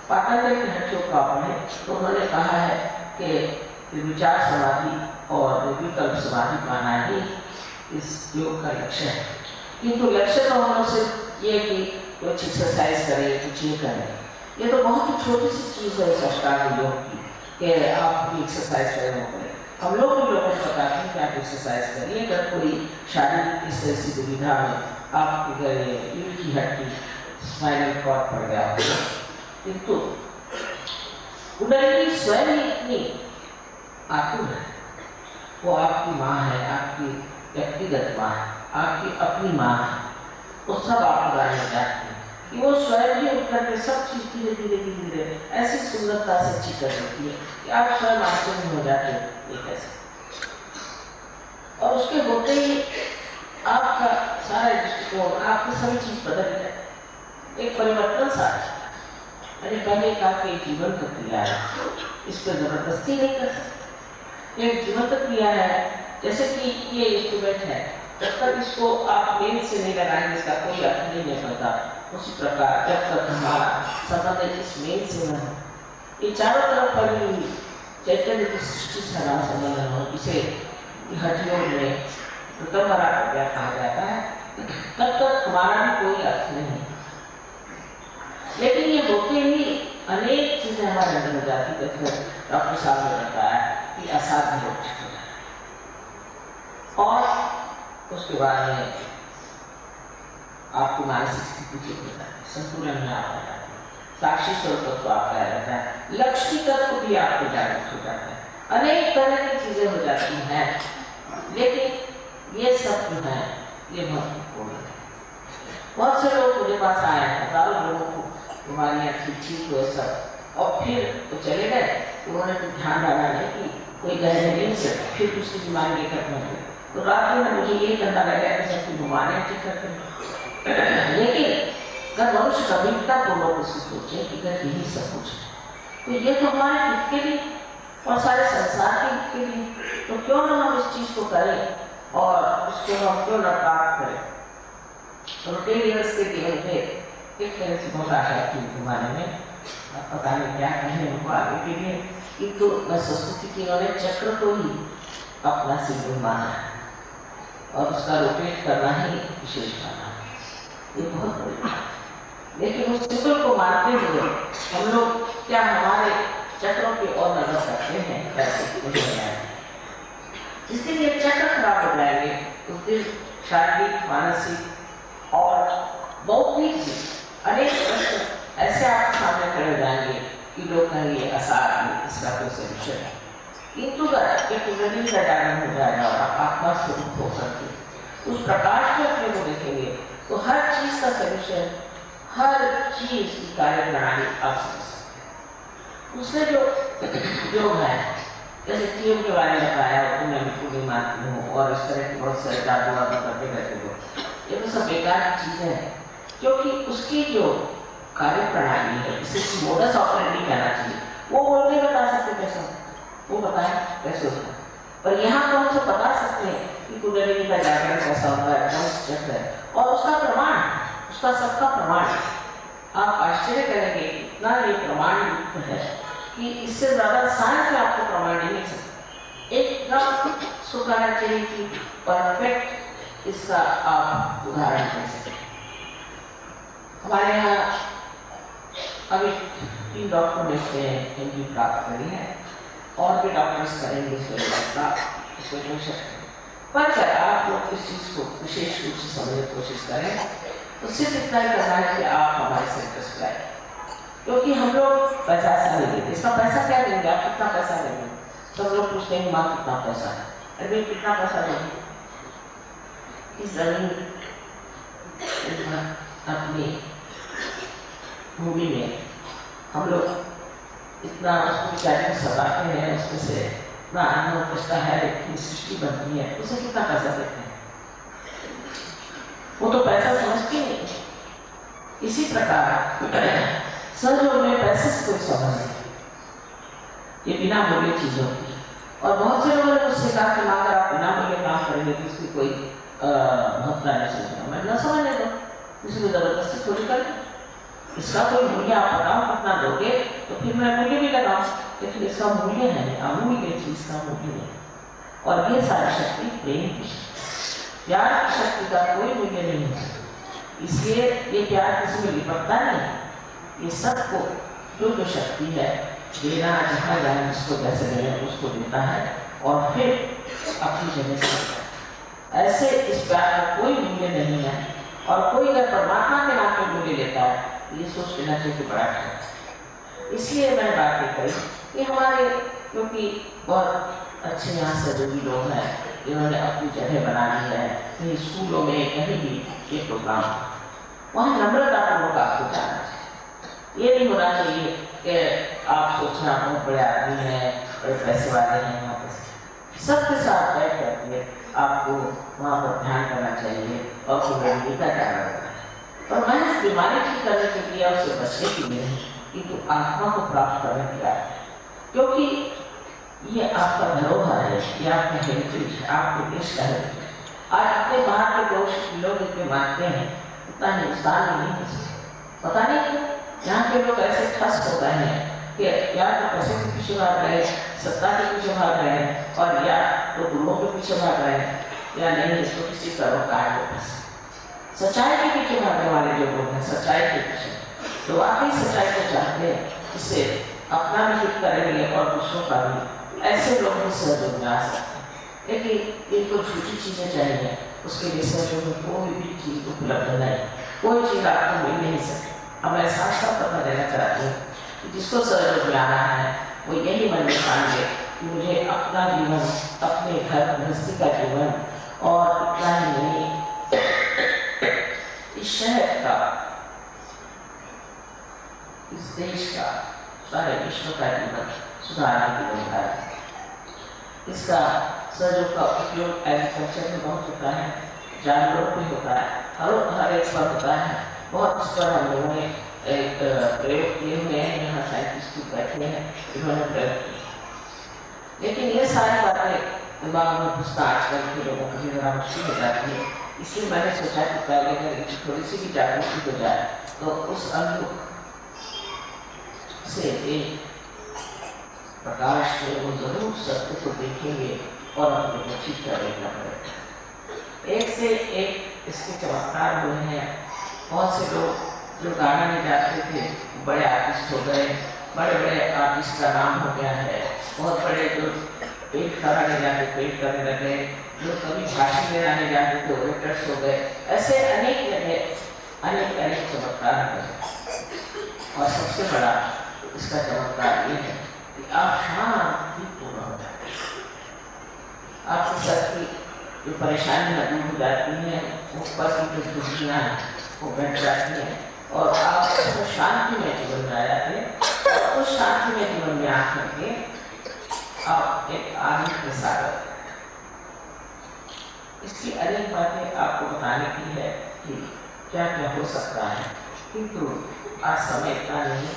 पातंजलि के हठ योग का पढ़े तो उन्होंने कहा है कि विचार समाधि और विकल्प समाधि पाना ही इस योग का लक्ष्य है। किंतु लक्ष्य तो हम लोग सिर्फ ये कि कुछ एक्सरसाइज करें, कुछ ये करें, ये तो बहुत ही छोटी सी चीज़ है इस अष्टांग योग की कि आप भी एक्सरसाइज करें वो करें। हम लोग भी लोगों को बताते हैं कि आप एक्सरसाइज करिए। अगर कोई शारीरिक इस तरह की दुविधा में आपके घर रीढ़ की हड्डी स्पाइनल कॉर्ड पड़ गया हो, किंतु कुंडलिनी स्वयं इतनी आतुर है, वो आपकी माँ है, आपकी व्यक्तिगत माँ है, आपकी अपनी माँ है, वो सब आपको गाने जाती है कि वो स्वयं भी उठ करके सब चीज़ धीरे धीरे धीरे धीरे ऐसी सुंदरता से अच्छी कर देती है कि आप स्वयं आश्चर्य हो जाते हैं ये कैसे। और उसके होते ही आपका सारा दृष्टिकोण, आपकी सभी चीज़ बदल जाए, एक परिवर्तन सा। अरे पहले का आपके जीवन प्रक्रिया है, इस पर जबरदस्ती नहीं कर सकते, एक जीवन प्रक्रिया है। जैसे कि ये इंस्ट्रूमेंट है, जब तक इसको आप मेन से नहीं लगाएंगे इसका कोई अर्थ नहीं निकलता। उसी प्रकार जब तक हमारा संबंध इस मेन से न हो, ये चारों तरफ फैली हुई चैतन्य की सृष्टि से हमारा संबंध न हो, इसे हठ योग में ऋतंभरा प्रज्ञा कहा जाता है, तब तक हमारा भी कोई अर्थ नहीं। लेकिन ये होते ही अनेक चीजें हमारे अंदर हो जाती है। जैसे डॉक्टर साहब ने बताया कि असाध्य रोग ठीक हो जाता है, और उसके बाद में आपकी मानसिक स्थिति ठीक हो जाती है, संतुलन में आप आ जाते हैं, साक्षी स्वरूप आपका रहता है, लक्ष्य तत्व भी आपको जागृत हो जाता है, अनेक तरह की चीजें हो जाती हैं। लेकिन ये सब जो है ये महत्वपूर्ण है। बहुत से लोग मुझे पास आए हैं, हजारों लोगों को बीमारियाँ ठीक हुए सब, और फिर वो चले गए, उन्होंने कुछ ध्यान डाला नहीं कि कोई गहरे नहीं से फिर दूसरी बीमारी लेकर पहुँचे। तो रात में मुझे ये करना लगा कि सबकी बीमारियाँ ठीक करते हैं। लेकिन अगर मनुष्य गंभीरतापूर्वक उसको सोचे कि अगर यही सब कुछ है तो ये तो हमारे हित के लिए और सारे संसार के हित के लिए, तो क्यों ना हम इस चीज़ को करें और उसको हम क्यों ना प्राप्त करें। रोटेरियंस के जीवन में एक तरह से बहुत आशा थी जमाने में, पता नहीं क्या कहें उनको आगे के लिए, किंतु मैं सोचती थी कि उन्होंने चक्र को ही अपना सिंबल माना है और उसका रोटेट करना ही विशेष माना है। ये बहुत बड़ी बात है। लेकिन उस सिंबल को मानते हुए हम लोग क्या हमारे चक्रों की ओर नजर करते हैं, करते नहीं है। जिसके लिए चक्र खराब हो जाएंगे उस दिन शारीरिक, मानसिक और बौद्धिक अनेक प्रश्न ऐसे आपके सामने खड़े हो जाएंगे कि लोग कहेंगे असार इसका कोई सोल्यूशन है। किंतु कुंडली का जागरण हो जाएगा और आत्मा स्वरूप हो सकते उस प्रकाश में अपने को देखेंगे तो हर चीज का सोल्यूशन, हर चीज की कार्य प्रणाली आप समझ सकते। उससे जो योग है, जैसे टीएम के बारे में बताया तो मैं बिल्कुल नहीं मानती हूँ और इस तरह की बहुत सारे जादू वादू करते रहते हो, ये तो सब बेकार की चीजें हैं। क्योंकि उसकी जो कार्य प्रणाली है, इसे मोडस ऑपरेंडी कहना चाहिए, वो बोल के बता सकते कैसे, वो बताए कैसे होता है। पर यहाँ तो हमसे बता सकते हैं कि कुंडलिनी का जागरण कैसा होता है, कौन सा चक्र है, और उसका प्रमाण, उसका सबका प्रमाण आप आश्चर्य करेंगे इतना ये प्रमाण युक्त है कि इससे ज्यादा साइंस में आपको प्रमाण नहीं मिल सकता। एकदम सुखाना चाहिए कि परफेक्ट इसका आप उदाहरण दे सकते। हमारे यहाँ अभी 3 डॉक्टर देखते हैं इनकी प्राप्त करी है और भी डॉक्टर्स करेंगे इसको पर अगर आप लोग इस चीज को विशेष रूप से समझने की कोशिश करें तो सिर्फ इतना ही करना है कि आप हमारे सेंटर्स पर आए, क्योंकि हम लोग पैसा नहीं देते। इसका पैसा क्या देंगे, आप कितना पैसा देंगे? सब लोग पूछते हैं माँ कितना पैसा है, अरे कितना पैसा देंगे? इस जमीन अपनी भूमि में हम लोग इतना उसको विचार सजाते हैं, उसमें से इतना अन्न बचता है, इतनी सृष्टि बनती है, उसे कितना पैसा देते हैं? वो तो पैसा समझते नहीं। इसी प्रकार सहयोग में पैसे से कोई संबंध नहीं, ये बिना मूल्य चीज होती है। और बहुत से लोगों ने मुझसे कहा कि अगर आप बिना मूल्य काम करेंगे तो इसकी कोई महत्ता नहीं समझेगा। मैं न समझने दो, इसमें जबरदस्ती थोड़ी कर, इसका कोई मूल्य आप बताओ कितना दोगे तो फिर मैं मूल्य भी लगाऊं, लेकिन इसका मूल्य है अमूल्य चीज का मूल्य है। और ये सारी शक्ति प्रेम की शक्ति, प्यार की शक्ति का कोई मूल्य नहीं है। इसलिए ये प्यार किसी में लिपटता नहीं, ये सबको जो शक्ति है देना, जहाँ जाए जिसको जैसे देना उसको देता है और फिर अपनी जगह से। ऐसे इस प्यार का कोई मूल्य नहीं है और कोई अगर परमात्मा के नाम पे मूल्य लेता है ये सोच लेना चाहिए कि बड़ा है। इसलिए मैंने बात ये कही कि हमारे क्योंकि बहुत अच्छे यहाँ से जो भी लोग हैं जिन्होंने अपनी जगह बना ली है, कहीं स्कूलों में कहीं भी ये प्रोग्राम, वहाँ नम्रतापूर्वक आपको जाना चाहिए। ये नहीं होना चाहिए कि आप सोचना बहुत बड़े आदमी हैं, बड़े पैसे वाले हैं, वहाँ पे सबके साथ बैठ करके आपको वहाँ पर ध्यान करना चाहिए और कुंडलिनी का ध्यान रखना है। और मैं इस बीमारी ठीक करने के लिए उससे बचने के लिए किंतु आत्मा को प्राप्त करने के लिए, क्योंकि ये आपका धरोहर है, ये आपका हेरिटेज है, आपके देश का हेरिटेज। आज अपने बाहर के लोग इतने मानते हैं, उतना हिंदुस्तान में नहीं है। पता नहीं क्यों यहाँ के लोग ऐसे ठस हो गए हैं कि या तो पैसे के पीछे भाग रहे हैं, सत्ता के पीछे भाग रहे हैं, और या तो गुरुओं के पीछे भाग रहे हैं, या नहीं इसको किसी सरोकार के पीछे, सच्चाई के पीछे भागने वाले जो लोग हैं, सच्चाई के पीछे तो वाकई सच्चाई को चाहते हैं, इससे अपना भी हित करेंगे और दूसरों का भी। ऐसे लोग भी सहयोग में आ सकते हैं, लेकिन इनको झूठी चीजें चाहिए, उसके लिए सहयोग में कोई भी चीज उपलब्ध नहीं, कोई चीज आपको मिल नहीं सकती। अब मैं साफ साफ पता देना चाहती हूँ कि जिसको सहयोग में आना है वो यही मन में ठानिए कि मुझे अपना जीवन, अपने घर गृहस्थी का जीवन, और इतना ही नहीं इस शहर का, इस देश का, सारे विश्व का जीवन सुधारने की जिम्मेदारी है। इसका सहयोग का उपयोग एग्रीकल्चर में बहुत होता है, जानवरों पे होता है, हर एक पर होता है। बहुत इस पर हम लोगों ने एक प्रयोग किए हुए हैं, यहाँ साइंटिस्ट बैठे हैं, इन्होंने प्रयोग किए। लेकिन ये सारी बातें दिमाग में घुसना आजकल के लोगों के लिए जरा मुश्किल हो जाती है, इसलिए मैंने सोचा कि पहले अगर थोड़ी सी भी जागृति हो जाए तो उस अंग से एक प्रकाश से वो जरूर सत्य को देखेंगे और अपने को ठीक करेगा। एक से एक इसके चमत्कार हुए हैं। बहुत से लोग जो गाना नहीं जाते थे बड़े आर्टिस्ट हो गए, बड़े बड़े आर्टिस्ट का नाम हो गया है, बहुत बड़े जो पेट कराने जाते पेट करने लगे, जो कभी भाषण देने जाते थे ओरेटर्स हो गए। ऐसे अनेक जगह अनेक अनेक चमत्कार हैं। और सबसे बड़ा इसका चमत्कार ये है कि आप शांतिपूर्ण हो जाते हैं, आपके सर की जो परेशानियाँ दूर हो जाती हैं, ऊपर की जो दुनिया है वो बैठ जाती है और आप शांति में जीवन में आ जाते हैं। और उस शांति में जीवन में आकर के आप एक आनंद के साथ इसकी अनेक बातें आपको बताने की है कि क्या क्या हो सकता है, किंतु आज समय इतना नहीं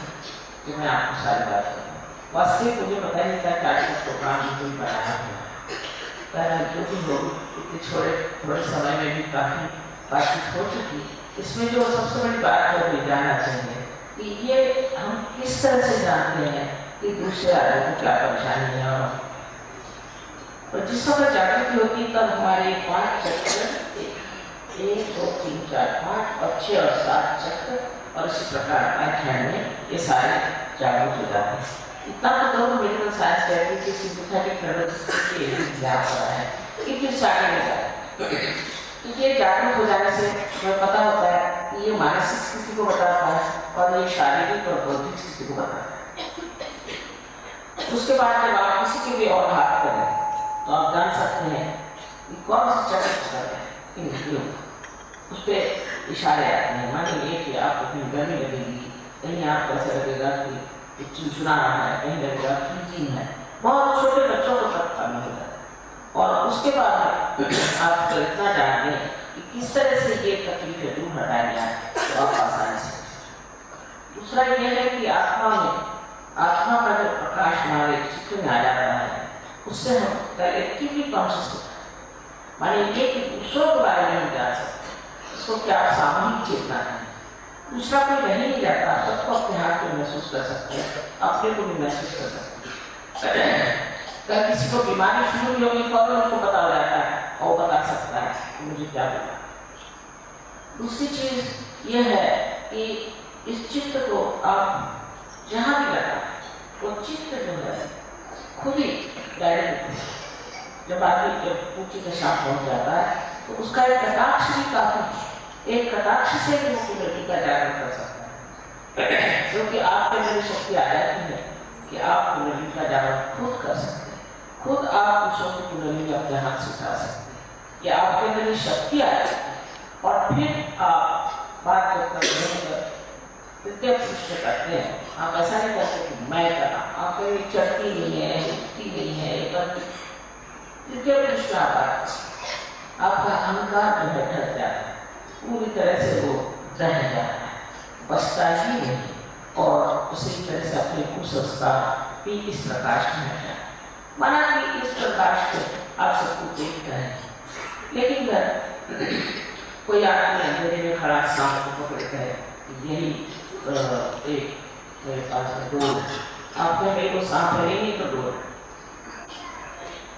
कि मैं आपको सारी बात करूँ। वास्तविक मुझे पता नहीं था कि आज का प्रोग्राम बिल्कुल बनाया हुआ है, जो भी लोग इतने थोड़े समय में भी काफ़ी बातचीत हो चुकी। इसमें जो सबसे बड़ी बात है वो जानना चाहिए कि ये हम किस तरह से जानते हैं कि दूसरे आदमी को क्या परेशानी है। और जिस वक्त जागृति होती है तब हमारे 5 चक्र 1 2 3 4 5 और 6 और 7 चक्र और इसी प्रकार अध्ययन में ये सारे जागृत हो जाते हैं। इतना तो मेडिकल साइंस कहती है कि सिंथेटिक नर्वस एग्जाम हो रहा है कि फिर सारे में जाए। ये जागरूक हो जाने से हमें पता होता है कि ये मानसिक स्थिति को बताता है और ये शारीरिक और बौद्धिक स्थिति को बताता है। उसके बाद जब आप किसी के भी और हाथ करें तो आप जान सकते हैं कि कौन सी चक्र कर रहे हैं। उस पर इशारे आते हैं। मान लीजिए कि आपको कहीं गर्मी लगेगी, कहीं आपको ऐसा लगेगा कि चुनचुना रहा है, कहीं लगेगा फ्रीजिंग है। बहुत छोटे बच्चों को तक पानी होता है। और उसके बाद आप तो इतना जान लें कि किस तरह से ये तकलीफें दूर हटाया गया तो आप आसानी से। दूसरा ये है कि आत्मा का जो प्रकाश हमारे चित्र में आ जाता है उससे हम कलेक्टिवली कॉन्शियस होते हैं। माने ये कि दूसरों के बारे में हम जान सकते हैं, इसको क्या सामूहिक चेतना है। दूसरा कोई रह नहीं जाता, सबको अपने हाथ में महसूस कर सकते हैं, अपने को भी महसूस कर सकते हैं। अगर किसी को बीमारी शुरू हुई होगी तो उसको पता हो जाता है और बता सकता है कि मुझे क्या बीमारी। दूसरी चीज यह है कि इस चित्र को आप जहाँ भी लगा वो चित्र जो है खुद ही डायरेक्ट जब आदमी जब ऊंची के साथ पहुंच जाता है तो उसका एक कटाक्ष भी काफी, एक कटाक्ष से भी वो कुंडली का जागरण कर सकता है। क्योंकि आपके अंदर शक्ति आ जाती है कि आप कुंडली का जागरण खुद कर सकते हैं, खुद आप दूसरों की कुंडली अपने हाथ से उठा सकते हैं कि आपके अंदर शक्ति आ जाती है। और फिर आप बात करते हैं तृतीय पुरुष से करते हैं। आप ऐसा नहीं करते कि मैं करा, आप कहीं चढ़ती नहीं है, उठती नहीं है, तृतीय पुरुष का आपका अहंकार जो है ढक जाता है, पूरी तरह से वो रह जाता है, बचता ही नहीं। और उसी तरह से अपने कुसंस्कार भी इस प्रकाश में है। माना कि इस प्रकाश को आप सबको देख रहे हैं, लेकिन कोई आदमी अंधेरे में खड़ा सांप को पकड़ कर यही एक मेरे पास में डोर, आपने मेरे को सांप है नहीं तो डोर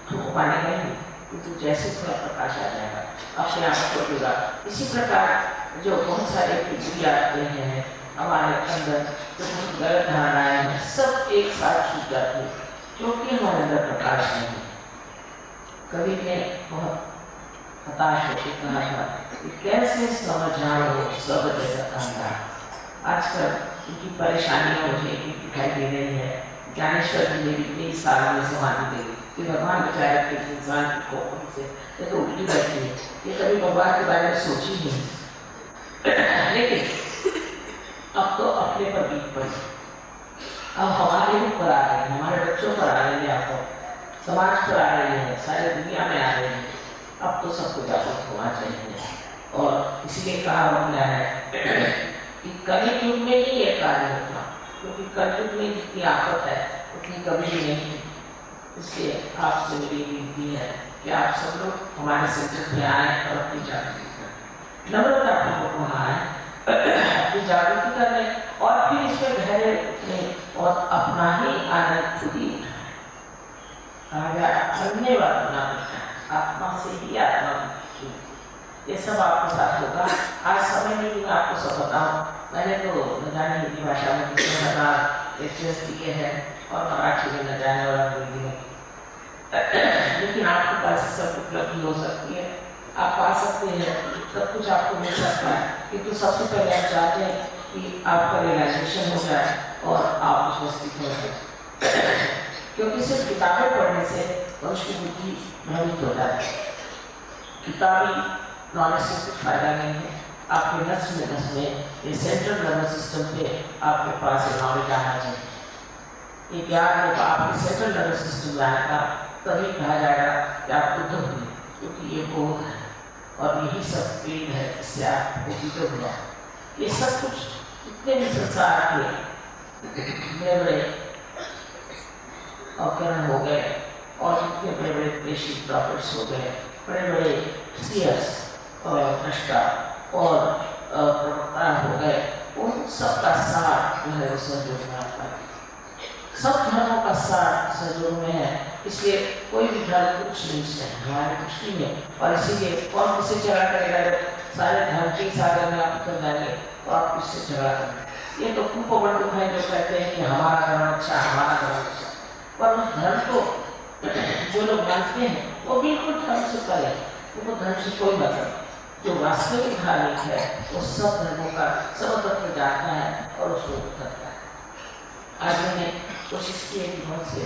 तो पानी नहीं, क्योंकि जैसे थोड़ा प्रकाश आ जाएगा अपने आप को जुड़ा। इसी प्रकार जो बहुत सारे पृथ्वी आते हैं हमारे अंदर, जो बहुत गलत धारणाएं हैं, सब एक साथ छूट जाती है क्योंकि हमारे अंदर प्रकाश नहीं है। कभी ने बहुत हताश होकर कहा था कि कैसे समझाओ सब जगत अंधार। आजकल उनकी परेशानियां मुझे दिखाई दे रही है। ज्ञानेश्वर जी ने भी कई सालों में समाधि दे कि भगवान बेचारे के इंसान की खोपड़ी से ये तो उल्टी बैठी है, ये कभी भगवान के बारे में सोची नहीं। लेकिन अब तो अपने पर बीत पड़ी, अब हमारे ऊपर आ रही है, हमारे बच्चों पर आ रही है, आपको समाज पर आ रही है, सारी दुनिया में आ रही है। अब तो सबको जागरूक होना चाहिए। और इसलिए कहा गया है कि कलयुग में ही ये कार्य होगा, क्योंकि कलयुग में जितनी आफत है उतनी कभी भी नहीं। इसलिए आपसे मेरी विनती है कि आप सब लोग हमारे सेंटर में आए और अपनी जागृति करें, नम्रता पूर्वक वहाँ आए, अपनी जागृति करें और फिर इसमें गहरे उतरें और अपना ही आनंद खुद ही उठाएं। धन्यवाद बना आत्मा से ही आत्मा, ये सब आपके साथ होगा। आज समय में भी मैं आपको सब बताऊं मैंने तो न जाने हिंदी भाषा में कितने हजार लेक्चर्स दिए हैं और मराठी में न जाने और अंग्रेजी में, लेकिन आपके पास सब उपलब्धि हो सकती है, आप पा सकते हैं, सब कुछ आपको मिल सकता है, किंतु सबसे पहले आप चाहते हैं कि आपका रियलाइजेशन हो जाए और आप उसमें स्थित हो जाए, क्योंकि सिर्फ किताबें पढ़ने से मनुष्य की बुद्धि भ्रमित हो जाती है। किताबी नॉलेज से कुछ फायदा नहीं है, आपके नस में ये सेंट्रल नर्वस सिस्टम पे आपके पास ये नॉलेज आना चाहिए। ये ज्ञान जब आपके सेंट्रल नर्वस सिस्टम में आएगा तभी कहा जाएगा कि आप बुद्ध हुए, क्योंकि ये बोध है और यही सब पेड़ है जिससे आप बुद्ध हुआ। ये सब कुछ इतने भी संसार के बड़े बड़े उपकरण हो गए और इतने बड़े बड़े प्रेषित प्रॉफिट्स हो गए, बड़े बड़े सीयर्स और नष्टा और प्रवक्ता हो गए, उन सबका सार जो है वो सहयोग में आता है। सब धर्मों का सार सहयोग में है, इसलिए कोई भी धर्म कुछ नहीं है, हमारे कुछ नहीं है, और इसीलिए कौन किससे झगड़ा करेगा? सारे धर्म के सागर में आप उतर जाएंगे तो आप किससे झगड़ा करेंगे? ये तो कुपबंधु हैं जो कहते हैं कि हमारा धर्म अच्छा, हमारा धर्म अच्छा, पर उस धर्म को जो लोग मानते हैं वो बिल्कुल धर्म से परे, उनको धर्म से कोई मतलब। जो वास्तविक धार्मिक है वो सब धर्मों का सर्वत्र जाता है और उसको करता है। आज मैंने कोशिश की है कि बहुत से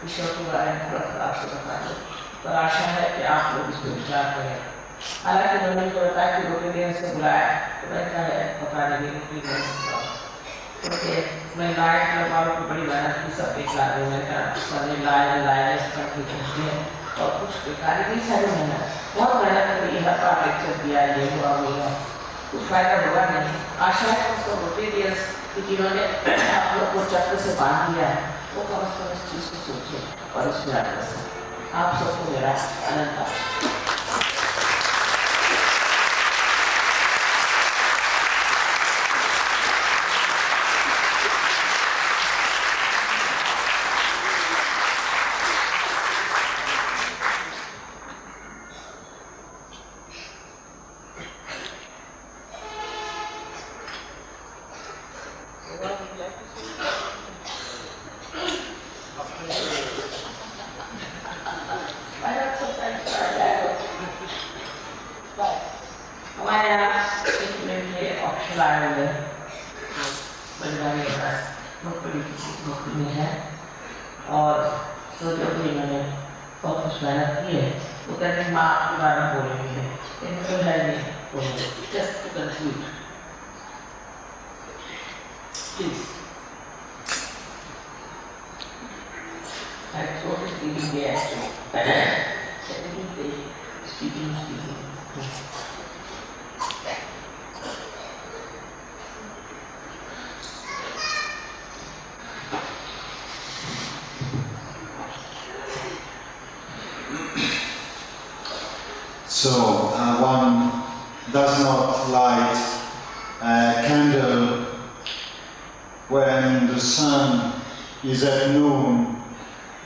विषयों के बारे में थोड़ा आपसे बता दूं, पर आशा है कि आप लोग इस पर विचार करें। हालांकि मैंने तो बताया कि रोटी देने से बुलाया तो मैं क्या है पता नहीं रोटी देने से बुलाया, क्योंकि मैं लाए क्लब वालों को बड़ी मेहनत की, सब एक ला रहे, मैंने कहा लाए करके पूछते हैं और कुछ बेकारी भी सारी मेहनत, बहुत मेहनत करी, हर बार लेक्चर दिया, ये हुआ वो हुआ, कुछ फायदा हुआ नहीं। आशा है उसको रोटी दिया कि जिन्होंने आप लोग को चक्र से बांध दिया है वो कम से कम इस चीज़ को सोचे और इस पर आगे बढ़े। आप सबको मेरा अनंत So one does not light a candle when the sun is at noon,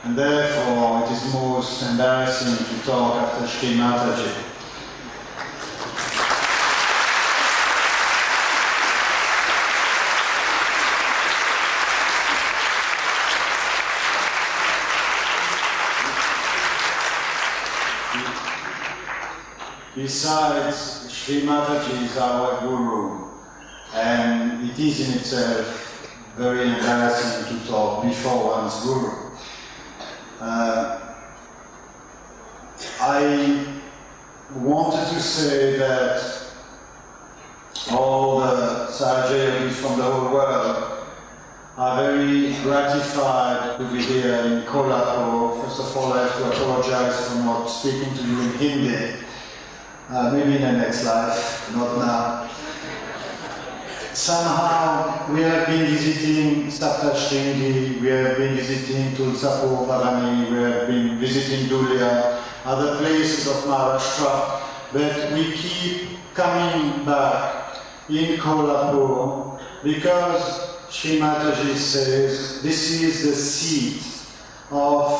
and therefore it is most embarrassing to talk after Shri Mataji. Besides, Shri Mataji is our Guru, and it is in itself very embarrassing to talk before one's Guru. I wanted to say that all the Sahaja Yogis from the whole world are very gratified to be here in Kolhapur. First of all, I have to apologize for not speaking to you in Hindi. Maybe in the next life, not now. Somehow we have been visiting Saptashringi, we have been visiting Tulsapur, Bharani, we have been visiting Dhulia, other places of Maharashtra, but we keep coming back in Kolhapur because Shri Mataji says this is the seat of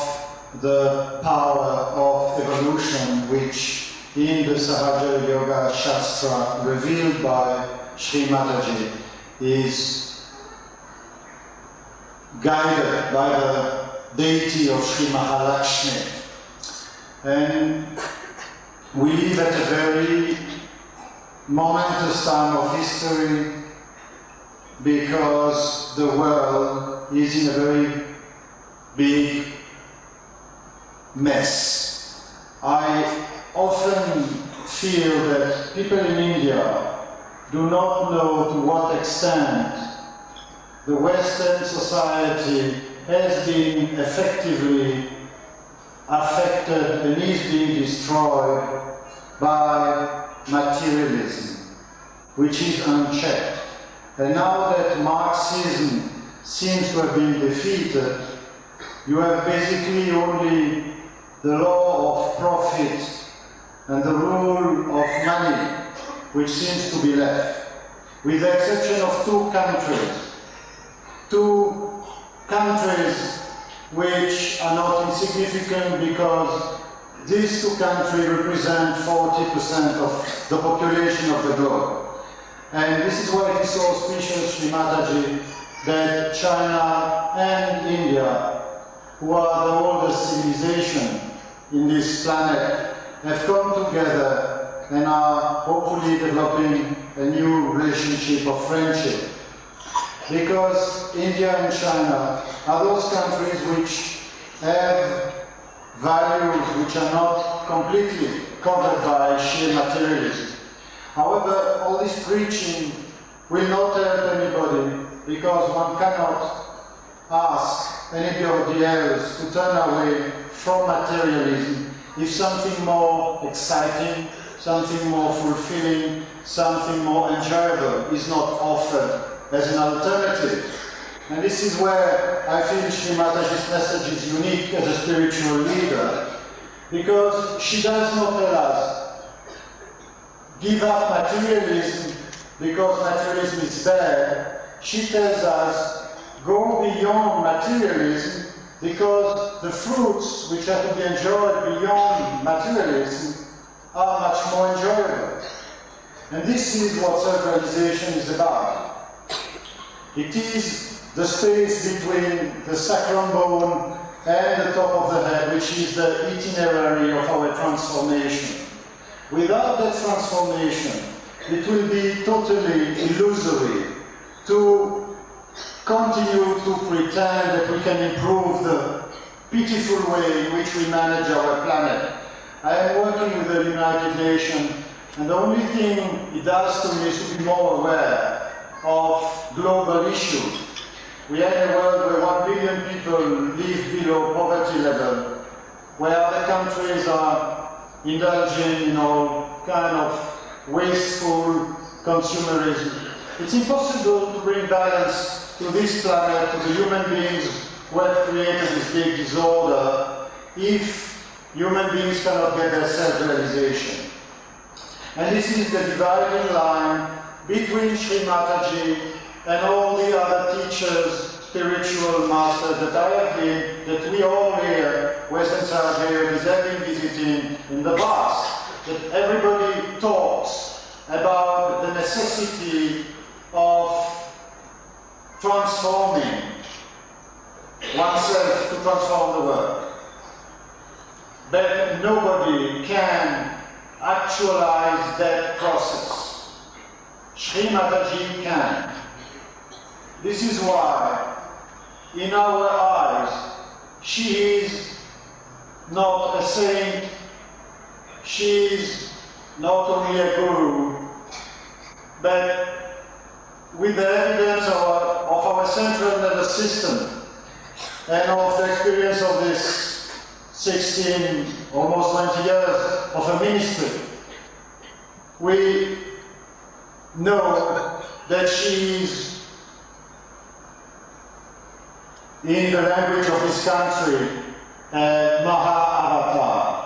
the power of evolution which in the Sahaja Yoga Shastra revealed by Shri Mataji is guided by the deity of Sri Mahalakshmi. And we live at a very momentous time of history because the world is in a very big mess. I often feel that people in India do not know to what extent the Western society has been effectively affected and is being destroyed by materialism, which is unchecked. And now that Marxism seems to have been defeated, you have basically only the law of profit and the rule of money, which seems to be left, with the exception of two countries which are not insignificant because these two countries represent 40% of the population of the globe. And this is why it is so auspicious, Shri Mataji, that China and India, who are the oldest civilization in this planet, have come together and are hopefully developing a new relationship of friendship. Because India and China are those countries which have values which are not completely covered by sheer materialism. However, all this preaching will not help anybody because one cannot ask anybody else to turn away from materialism if something more exciting, something more fulfilling, something more enjoyable is not offered as an alternative. And this is where I feel Shri Mataji's message is unique as a spiritual leader, because she does not tell us, give up materialism because materialism is bad. She tells us, go beyond materialism because the fruits which are to be enjoyed beyond materialism are much more enjoyable. And this is what self-realization is about. It is the space between the sacrum bone and the top of the head, which is the itinerary of our transformation. Without that transformation, it will be totally illusory to continue to pretend that we can improve the pitiful way in which we manage our planet. I am working with the United Nations, and the only thing it does to me is to be more aware of global issues. We are in a world where 1 billion people live below poverty level, where other countries are indulging in all kind of wasteful consumerism. It's impossible to bring balance to this planet, to the human beings who have created this big disorder, if human beings cannot get their self-realization. And this is the dividing line between Shri Mataji and all the other teachers, spiritual masters that I have been, that we all here, Western Sarajevo, have been visiting in the past. That everybody talks about the necessity of transforming oneself to transform the world. But nobody can actualize that process. Shri Mataji can. This is why, in our eyes, she is not a saint, she is not only a guru, but with the evidence of our central nervous system and of the experience of this 16, almost 20 years of a ministry, we know that she is, in the language of this country, Maha-Avatar.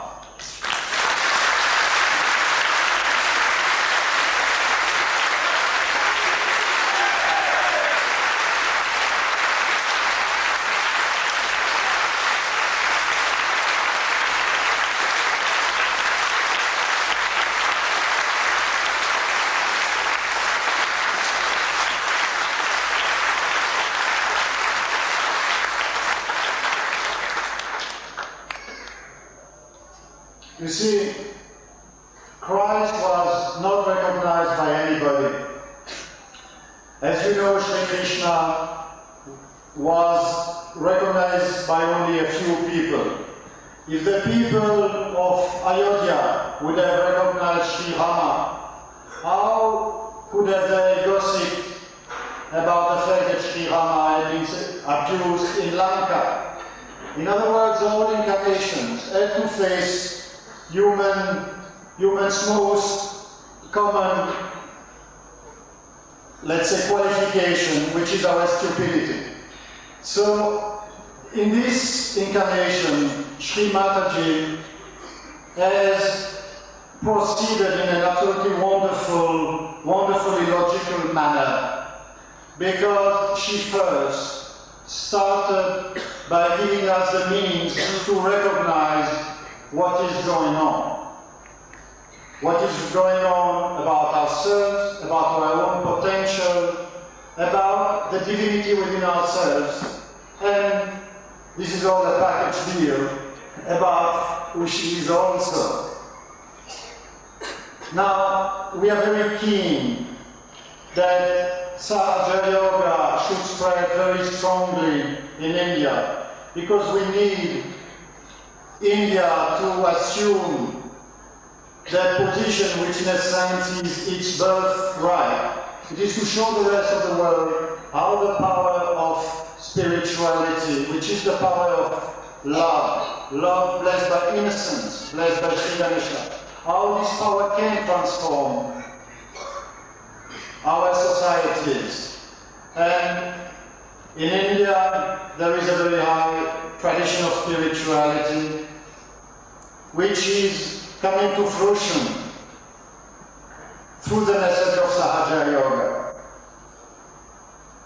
You see, Christ was not recognized by anybody. As you know, Sri Krishna was recognized by only a few people. If the people of Ayodhya would have recognized Sri Rama, how could have they gossiped about the fact that Sri Rama had been abused in Lanka? In other words, all incarnations had to face human's most common, let's say, qualification, which is our stupidity. So, in this incarnation, Sri Mataji has proceeded in an absolutely wonderfully logical manner, because she first started by giving us the means to recognize what is going on. What is going on about ourselves, about our own potential, about the divinity within ourselves, and this is all a package deal about who she is also. Now, we are very keen that Sahaja Yoga should spread very strongly in India, because we need India to assume that position which in a sense is its birthright. It is to show the rest of the world how the power of spirituality, which is the power of love blessed by innocence, blessed by Sri Ganesha, how this power can transform our societies. And in India, there is a very high tradition of spirituality, which is coming to fruition through the message of Sahaja Yoga.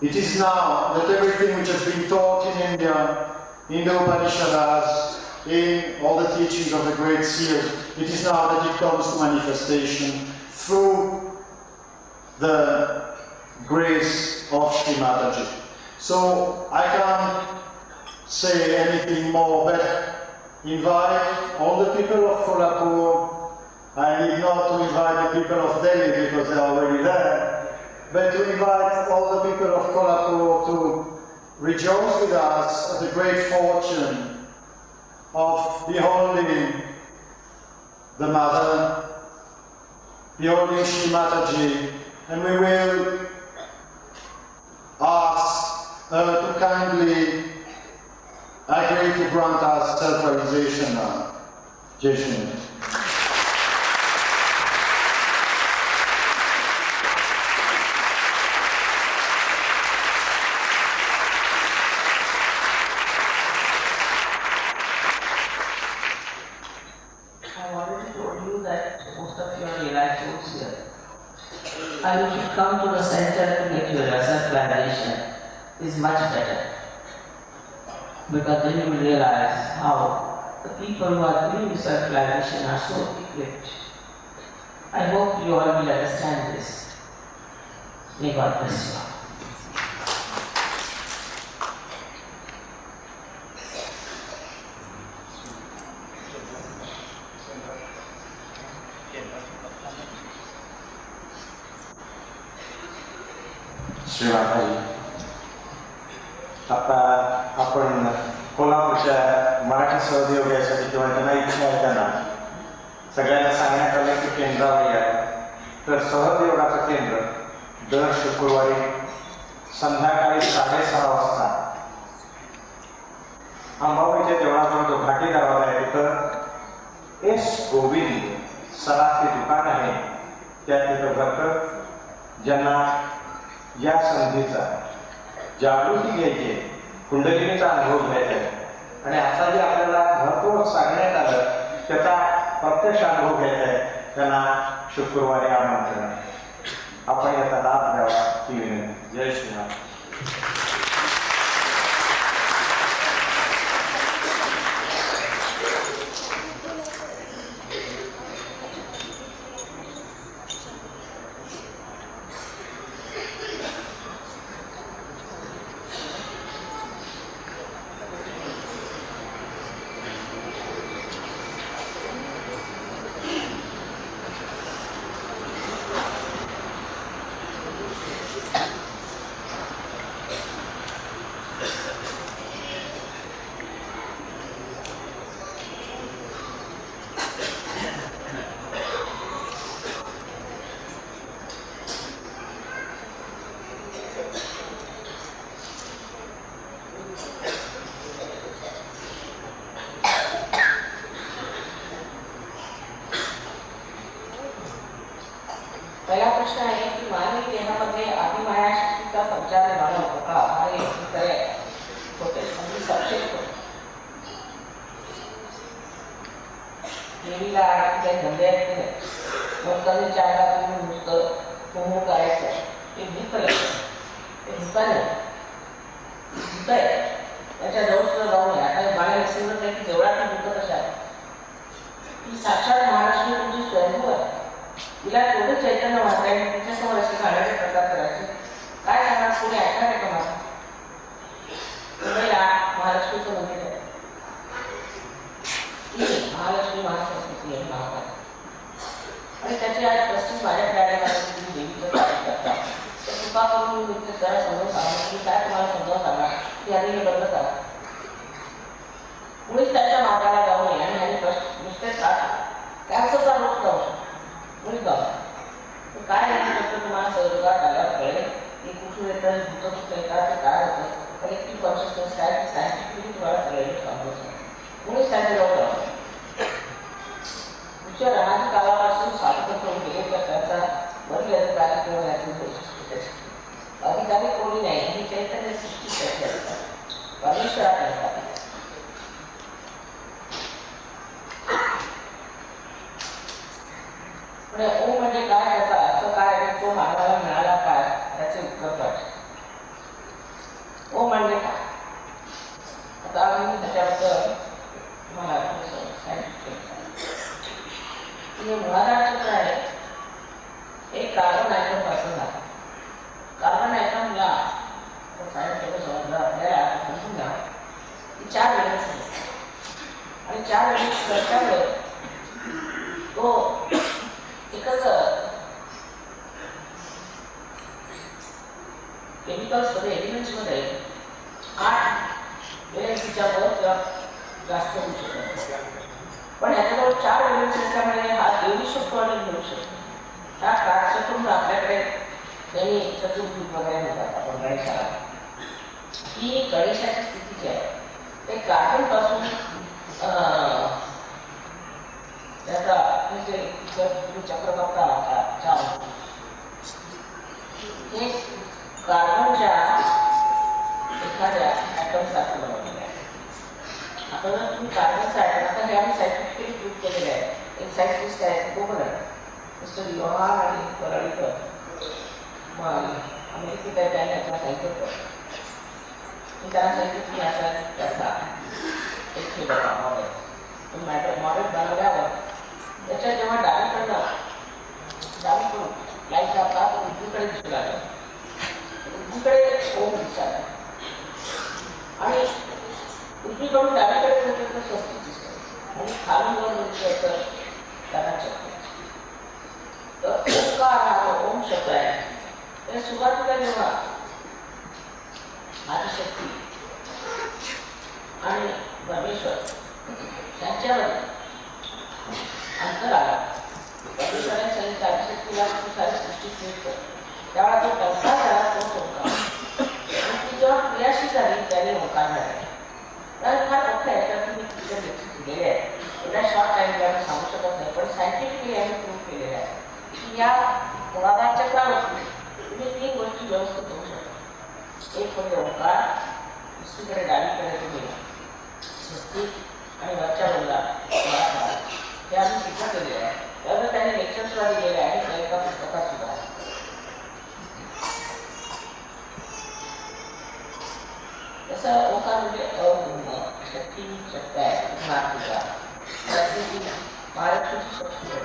It is now that everything which has been taught in India, in the Upanishads, in all the teachings of the great seers, it is now that it comes to manifestation through the grace of Sri Mataji. So I can't say anything more, but invite all the people of Kolhapur. I need not to invite the people of Delhi because they are already there, but to invite all the people of Kolhapur to rejoice with us at the great fortune of beholding the Mother, beholding Sri Mataji, and we will ask her to kindly agree to grant us self-realization now. Jai Shri. I've already told you that most of you are relaxed here. I should come to the center to get your self-realization is much better. Because then you will realize how the people who are doing self-realization are so equipped. I hope you all will understand this. May God bless you. Shrimataji, आता आपण कोल्हापूरच्या मराठी सहयोगासाठी किंवा त्यांना इच्छा आहे त्यांना सगळ्यांना सांगण्यात आलं की केंद्रावर या. तर सहयोगाचं केंद्र दर शुक्रवारी संध्याकाळी 6:30 वाजता अंबाबाईच्या देवळाजवळ जो घाटी दरवाजा आहे तिथं एस गोविंद सराफी दुकान आहे. त्या तिथं भरतं. ज्यांना या संधीचा जागृती घ्यायची, कुंडलिनीचा अनुभव घ्यायचा आहे आणि आता जे आपल्याला महत्त्व सांगण्यात आलं त्याचा प्रत्यक्ष अनुभव घ्यायचा आहे, त्यांना शुक्रवारी आमंत्रण. आपण याचा लाभ द्यावा ही विनंती. जय श्रीराम. प्रश्न आहे की मानवी देहामध्ये अभिमाया शक्तीचा संचार झाला होतो का हा एक उत्तर होते म्हणजे संक्षेप होते. देवीला काही धंदे आहेत नाही लोकांनी चांगला नुसतं मोह करायचं ते भूत ते भूताने भूत आहे त्याच्या जवळ सुद्धा जाऊ नये. आता मला नसेल तर की देवळाची भूत कशा ती साक्षात महालक्ष्मी तुमची स्वयंभू आहे. तिला तेवढं चैतन्य वाटायला तिच्यासमोर असे खाण्याचे प्रकार करायचे काय सांगणार कोणी ऐकणार आहे का मला. मुंबईला महालक्ष्मीचं मंदिर आहे महालक्ष्मी महासरस्वती आहे महाकाल आणि त्याची आज पश्चिम माझ्याकडे आल्यापासून तुम्ही देवीचं कार्य करता तर कृपा करून मी जरा समजावून सांगा की काय तुम्हाला समजावून सांगा की आधी हे बंद करा. मुळीच त्याच्या मार्गाला जाऊ नये आणि ह्याने नुसते कॅन्सरचा रोग जाऊ शकतो मुळीच जाऊ काय नाही तुम्हाला सहजगात आल्यावर कळेल की कुठून येतं भूत कुठं येतात ते काय होतं कलेक्टिव्ह कॉन्शियसनेस काय की सायंटिफिकली तुम्हाला कळेल समजून मुळीच त्याचे रोग जाऊ तुमच्या राहण्याच्या कालापासून साधन करून गेले तर त्याचा वरील अधिकारी किंवा वैशिष्ट्य अधिकारी कोणी नाही ही चैतन्य सृष्टी करते असतात परमेश्वरात असतात. ओम म्हणजे काय त्याचा अर्थ काय तो मानवाला मिळाला काय याचे उत्तर पाहिजे. ओम म्हणजे काय आता आम्ही त्याच्याबद्दल तुम्हाला मुळाधार चित्र आहे एक कार्बन आयटम पासून झाला. कार्बन आयटमला समजलं आपल्याला समजून घ्या की 4 एलिमेंट्स आहेत आणि 4 एलिमेंट्स असल्यामुळे तो एकच केमिकल्समध्ये एलिमेंट्समध्ये 8 एलिमेंट्सच्या वर किंवा जास्त होऊ शकतो पण याच्याजवळ 4 एलिमेंट्स असल्यामुळे हा देवी शकतो आणि घेऊ शकतो. ह्या काळातून आपल्याकडे त्यांनी चतुर्भुज वगैरे म्हणतात आपण गणेशाला ही गणेशाची स्थिती जी आहे ते कार्बन पासून त्याचा म्हणजे चक्र बघता हे कार्बनच्या एखाद्या ॲटमसारखं बनवलेलं आहे. आता जर तुम्ही कार्बनचा ॲटम आता हे आम्ही सायंटिफिकली प्रूव्ह केलेलं आहे. एक सायंटिस्ट आहे तो पण आहे मिस्टर योहान आणि पराडीकर अमेरिकेत आहे त्याने आपला सांगितलं की त्याला सांगितलं की असा त्याचा एक हे बघा मॉडेल बनवल्यावर त्याच्या जेव्हा डावीकडून लाईट जातात तर उजवीकडे दिसू लागलं उजवीकडे ओम दिसायला आणि उजवीकडून डावीकडे होतं तर स्वस्ती दिसतं आणि खालून वर दिसलं तर त्यांना चक्र. तर ओंकार हा ओम शब्द आहे त्या सुरुवातीला जेव्हा आदिशक्ती आणि परमेश्वर त्यांच्यावर अंतर आला परमेश्वराने सांगितलं आदिशक्तीला तू सारी सृष्टी मिळतो त्यावेळा तो टप्पा झाला तोच ओंकार आणि ती जेव्हा क्रियाशी झाली त्याने ओंकार मिळाला. कारण फार मोठं आहे तर तुम्ही तिच्या लेखी दिलेले आहे एवढ्या शॉर्ट टाईमला मी सांगू शकत नाही पण सायंटिफिकली यांनी प्रूव्ह केलेलं आहे की या मुळाधार चक्रावरती तुम्ही 3 गोष्टी व्यवस्थित होऊ शकता. एक म्हणजे ओंकार दुसरीकडे डावीकडे तुम्ही स्वस्तिक आणि वरच्या बाजूला हे आम्ही सिद्ध केलेलं आहे. त्यावर त्याने लेक्चर्सला दिलेले आहे त्या एका पुस्तकात सुद्धा आहे. तसं ओंकार म्हणजे शक्ती शक्ती आहे मार्गिका महालक्ष्मीची शक्ती आहे.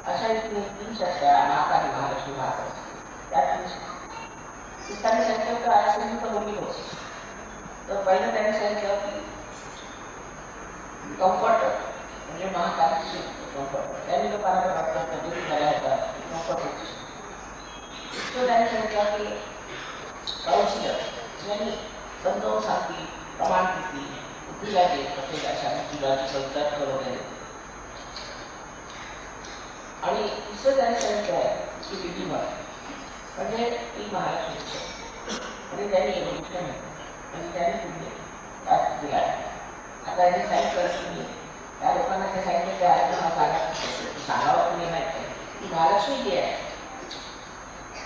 अशा रीतीने 3 शक्त्या महाकाली महालक्ष्मी महासरस्वती त्या 3 शक्ती त्यांनी सांगितलं तर आजपर्यंत बोलली होती. तर पहिलं त्यांनी सांगितलं की कम्फर्ट म्हणजे महाकालीची कम्फर्ट त्यांनी जो पारायण पद्धती झाल्या होता कम्फर्ट होती. तो त्यांनी सांगितलं की काउन्सिलर ज्यांनी समजावून सांगतील प्रमाण किती बुद्धीला देत प्रत्येक अशा जीवाची तर्क वगैरे आणि तिसरं त्यांनी सांगितलं आहे की रिडीमर म्हणजे ती महालक्ष्मी आणि त्यांनी एवढं आणि त्यांनी पुढे जास्त दिला आहे. आता हे सांगितलं की त्या लोकांना ते सांगितलं त्या सांगावं तुम्ही नाही महालक्ष्मी जी आहे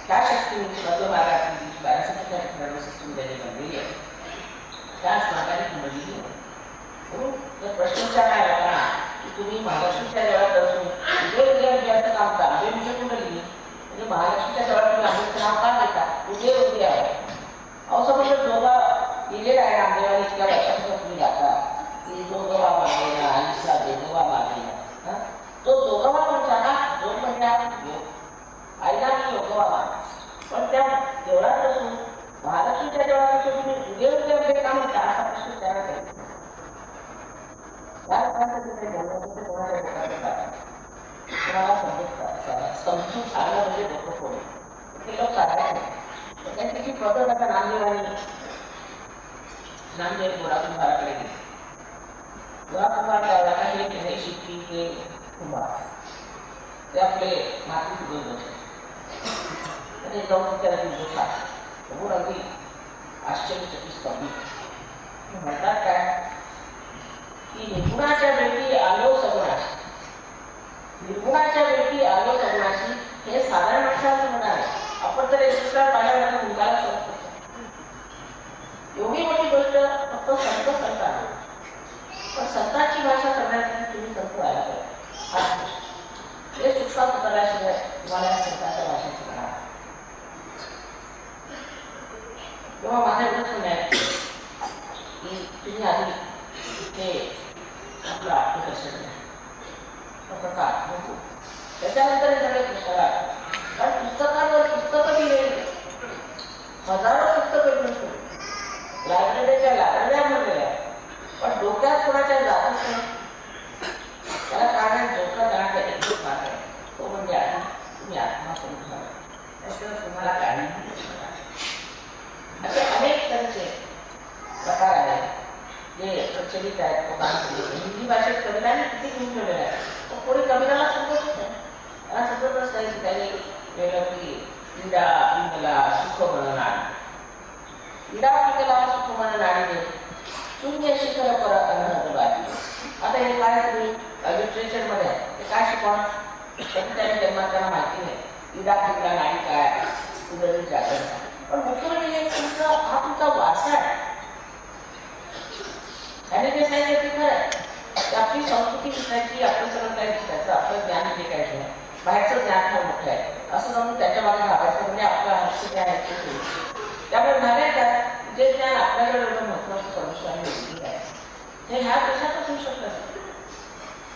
क्या शक्ती मध्य मार्गातली 1200 नर्वस सिस्टम त्यांनी बनलेली आहे त्याच मार्गाने बनलेली आहे म्हणून जर प्रश्न विचारला ना की तुम्ही महालक्ष्मीच्या देवळात बसून उद्या असं काम का म्हणजे कुंडली म्हणजे महालक्ष्मीच्या देवळात तुम्ही आंबेडचं नाव का देता उद्या आहे अहो समजा जोगा लिहिलेला आहे रामदेवाने इतक्या वर्षापासून तुम्ही गाता की जोगवा मागेला आईसा जोगवा मागेला तो जोगवा कोणता ना जोग म्हणजे आईला मी योगवा माग पण त्या देवळात बसून महालक्ष्मीच्या देवळात तुम्ही उद्या काम म्हणता असा प्रश्न विचारला जाईल समजून सांगणं म्हणजे डोकं फोडे ते लोक सांगायचे त्यांची पद्धत आता नामदेव गोरा कुंभाराकडे गेले गोरा कुंभार त्यावेळेला हे शिट्टी ते कुंभार ते आपले माती फुगवत बसले आणि जाऊन त्याला बसला समोर अगदी आश्चर्यचकित स्तंभित म्हणतात काय की निर्गुणाच्या भेटी आलो सगुणाशी निर्गुणाच्या भेटी आलो सगुणाशी हे साधारण अक्षराचं म्हणणार आहे आपण तर एक दुसऱ्या पाण्याला मुलाला समजतो एवढी मोठी गोष्ट फक्त संत आहे पण संतांची भाषा करण्यासाठी तुम्ही संत व्हायला पाहिजे हे सूक्ष्म कराशिवाय तुम्हाला संतांच्या भाषेचं म्हणा तेव्हा माझं एवढंच म्हणणं आहे की तुम्ही आधी ते आपलं आत्मदर्शन त्याच्यानंतर हे सगळे पुस्तकात कारण पुस्तकांवर पुस्तकं लिहिलेली हजारो पुस्तकं लिहिली लायब्ररीच्या लायब्रऱ्या भरलेल्या पण डोक्यात कोणाच्या जातच नाही त्याला कारण डोकं जाण्याचा एकच मार्ग आहे तो म्हणजे आधी तुम्ही आत्मा समजून त्याशिवाय तुम्हाला काही असे अनेक त्यांचे प्रकार आहेत जे प्रचलित आहेत हिंदी भाषेत कवितांनी किती घेऊन ठेवलेलं आहे तर कोणी कविताला समजतच नाही त्याला समजतच नाही की त्याने वेगळं की क्रीडा मला सुख म्हणणार क्रीडा पिकला सुख म्हणणारी शून्य शिखर पर अनहदवादी आता हे काय तुम्ही लिटरेचरमध्ये ते काय शिकवा त्याची त्याच्या जन्मात त्यांना माहिती नाही क्रीडा पिकला नाडी काय कुदरती जागर पण मुख्य म्हणजे हा तुमचा वारसा आहे आणि ते सांगितलं की खरं आपली संस्कृती शिकायची आपलं सगळं काही शिकायचं आपलं ज्ञान शिकायचं बाहेरचं ज्ञान फार मोठं आहे असं जाऊन त्याच्या मागे लावायचं म्हणजे आपलं हक्क जे आहे ते त्यामुळे झालंय का जे ज्ञान आपल्याकडे एवढं महत्वाचं समस्या आहे ते ह्या देशातच होऊ शकतं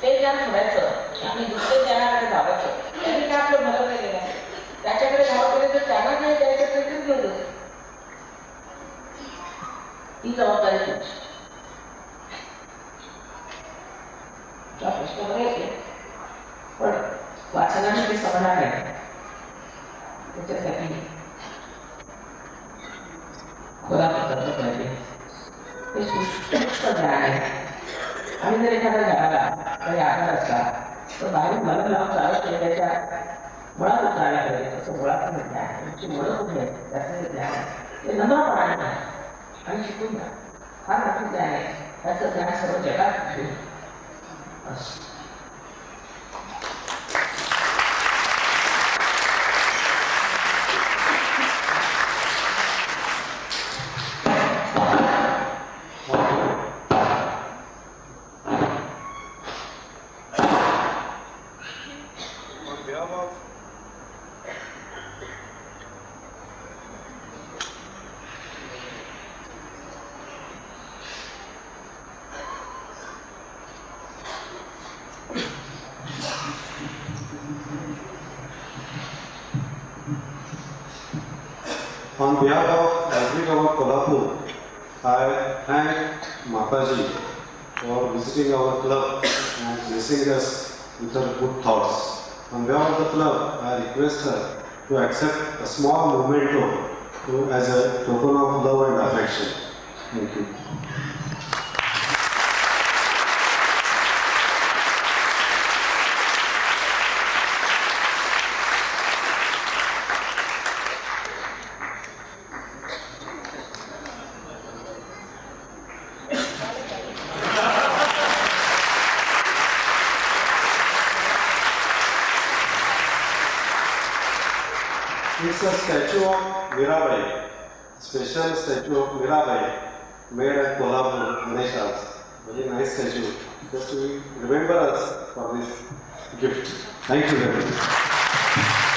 ते ज्ञान सोडायचं आणि दुसरे ज्ञानाकडे धावायचं त्यांनी काय आपलं भलं केलेलं आहे त्याच्याकडे धाव केले तर त्यांना जे द्यायचं ते घेऊ ही जबाबदारी तुमची प्रश्न बघायचे पण वाचनाने ते समजणार नाही त्याच्यासाठी खोला पद्धत पाहिजे हे सूक्ष्म ज्ञान आहे आणि जर एखाद्या झाडाला काही आकार असला तर बाहेर मला लावून चालत नाही त्याच्या मुळात उतरायला पाहिजे तसं मुळात ज्ञान तुमची मुळं कुठे आहे त्याचं ज्ञान आहे ते नम्रपणाने घ्या आणि शिकून घ्या फार मोठं ज्ञान आहे त्याचं ज्ञान सर्व जगात On behalf of Agri-Government Kolhapur, I thank Mataji for visiting our club and blessing us with her good thoughts. On behalf of the club, I request her to accept a small memento as a token of love and affection. Thank you. It's a statue of Mirabai, special statue of Mirabai, made at Kolhapur, Ganesha's. Very nice statue. Just to remember us for this gift. Thank you very much.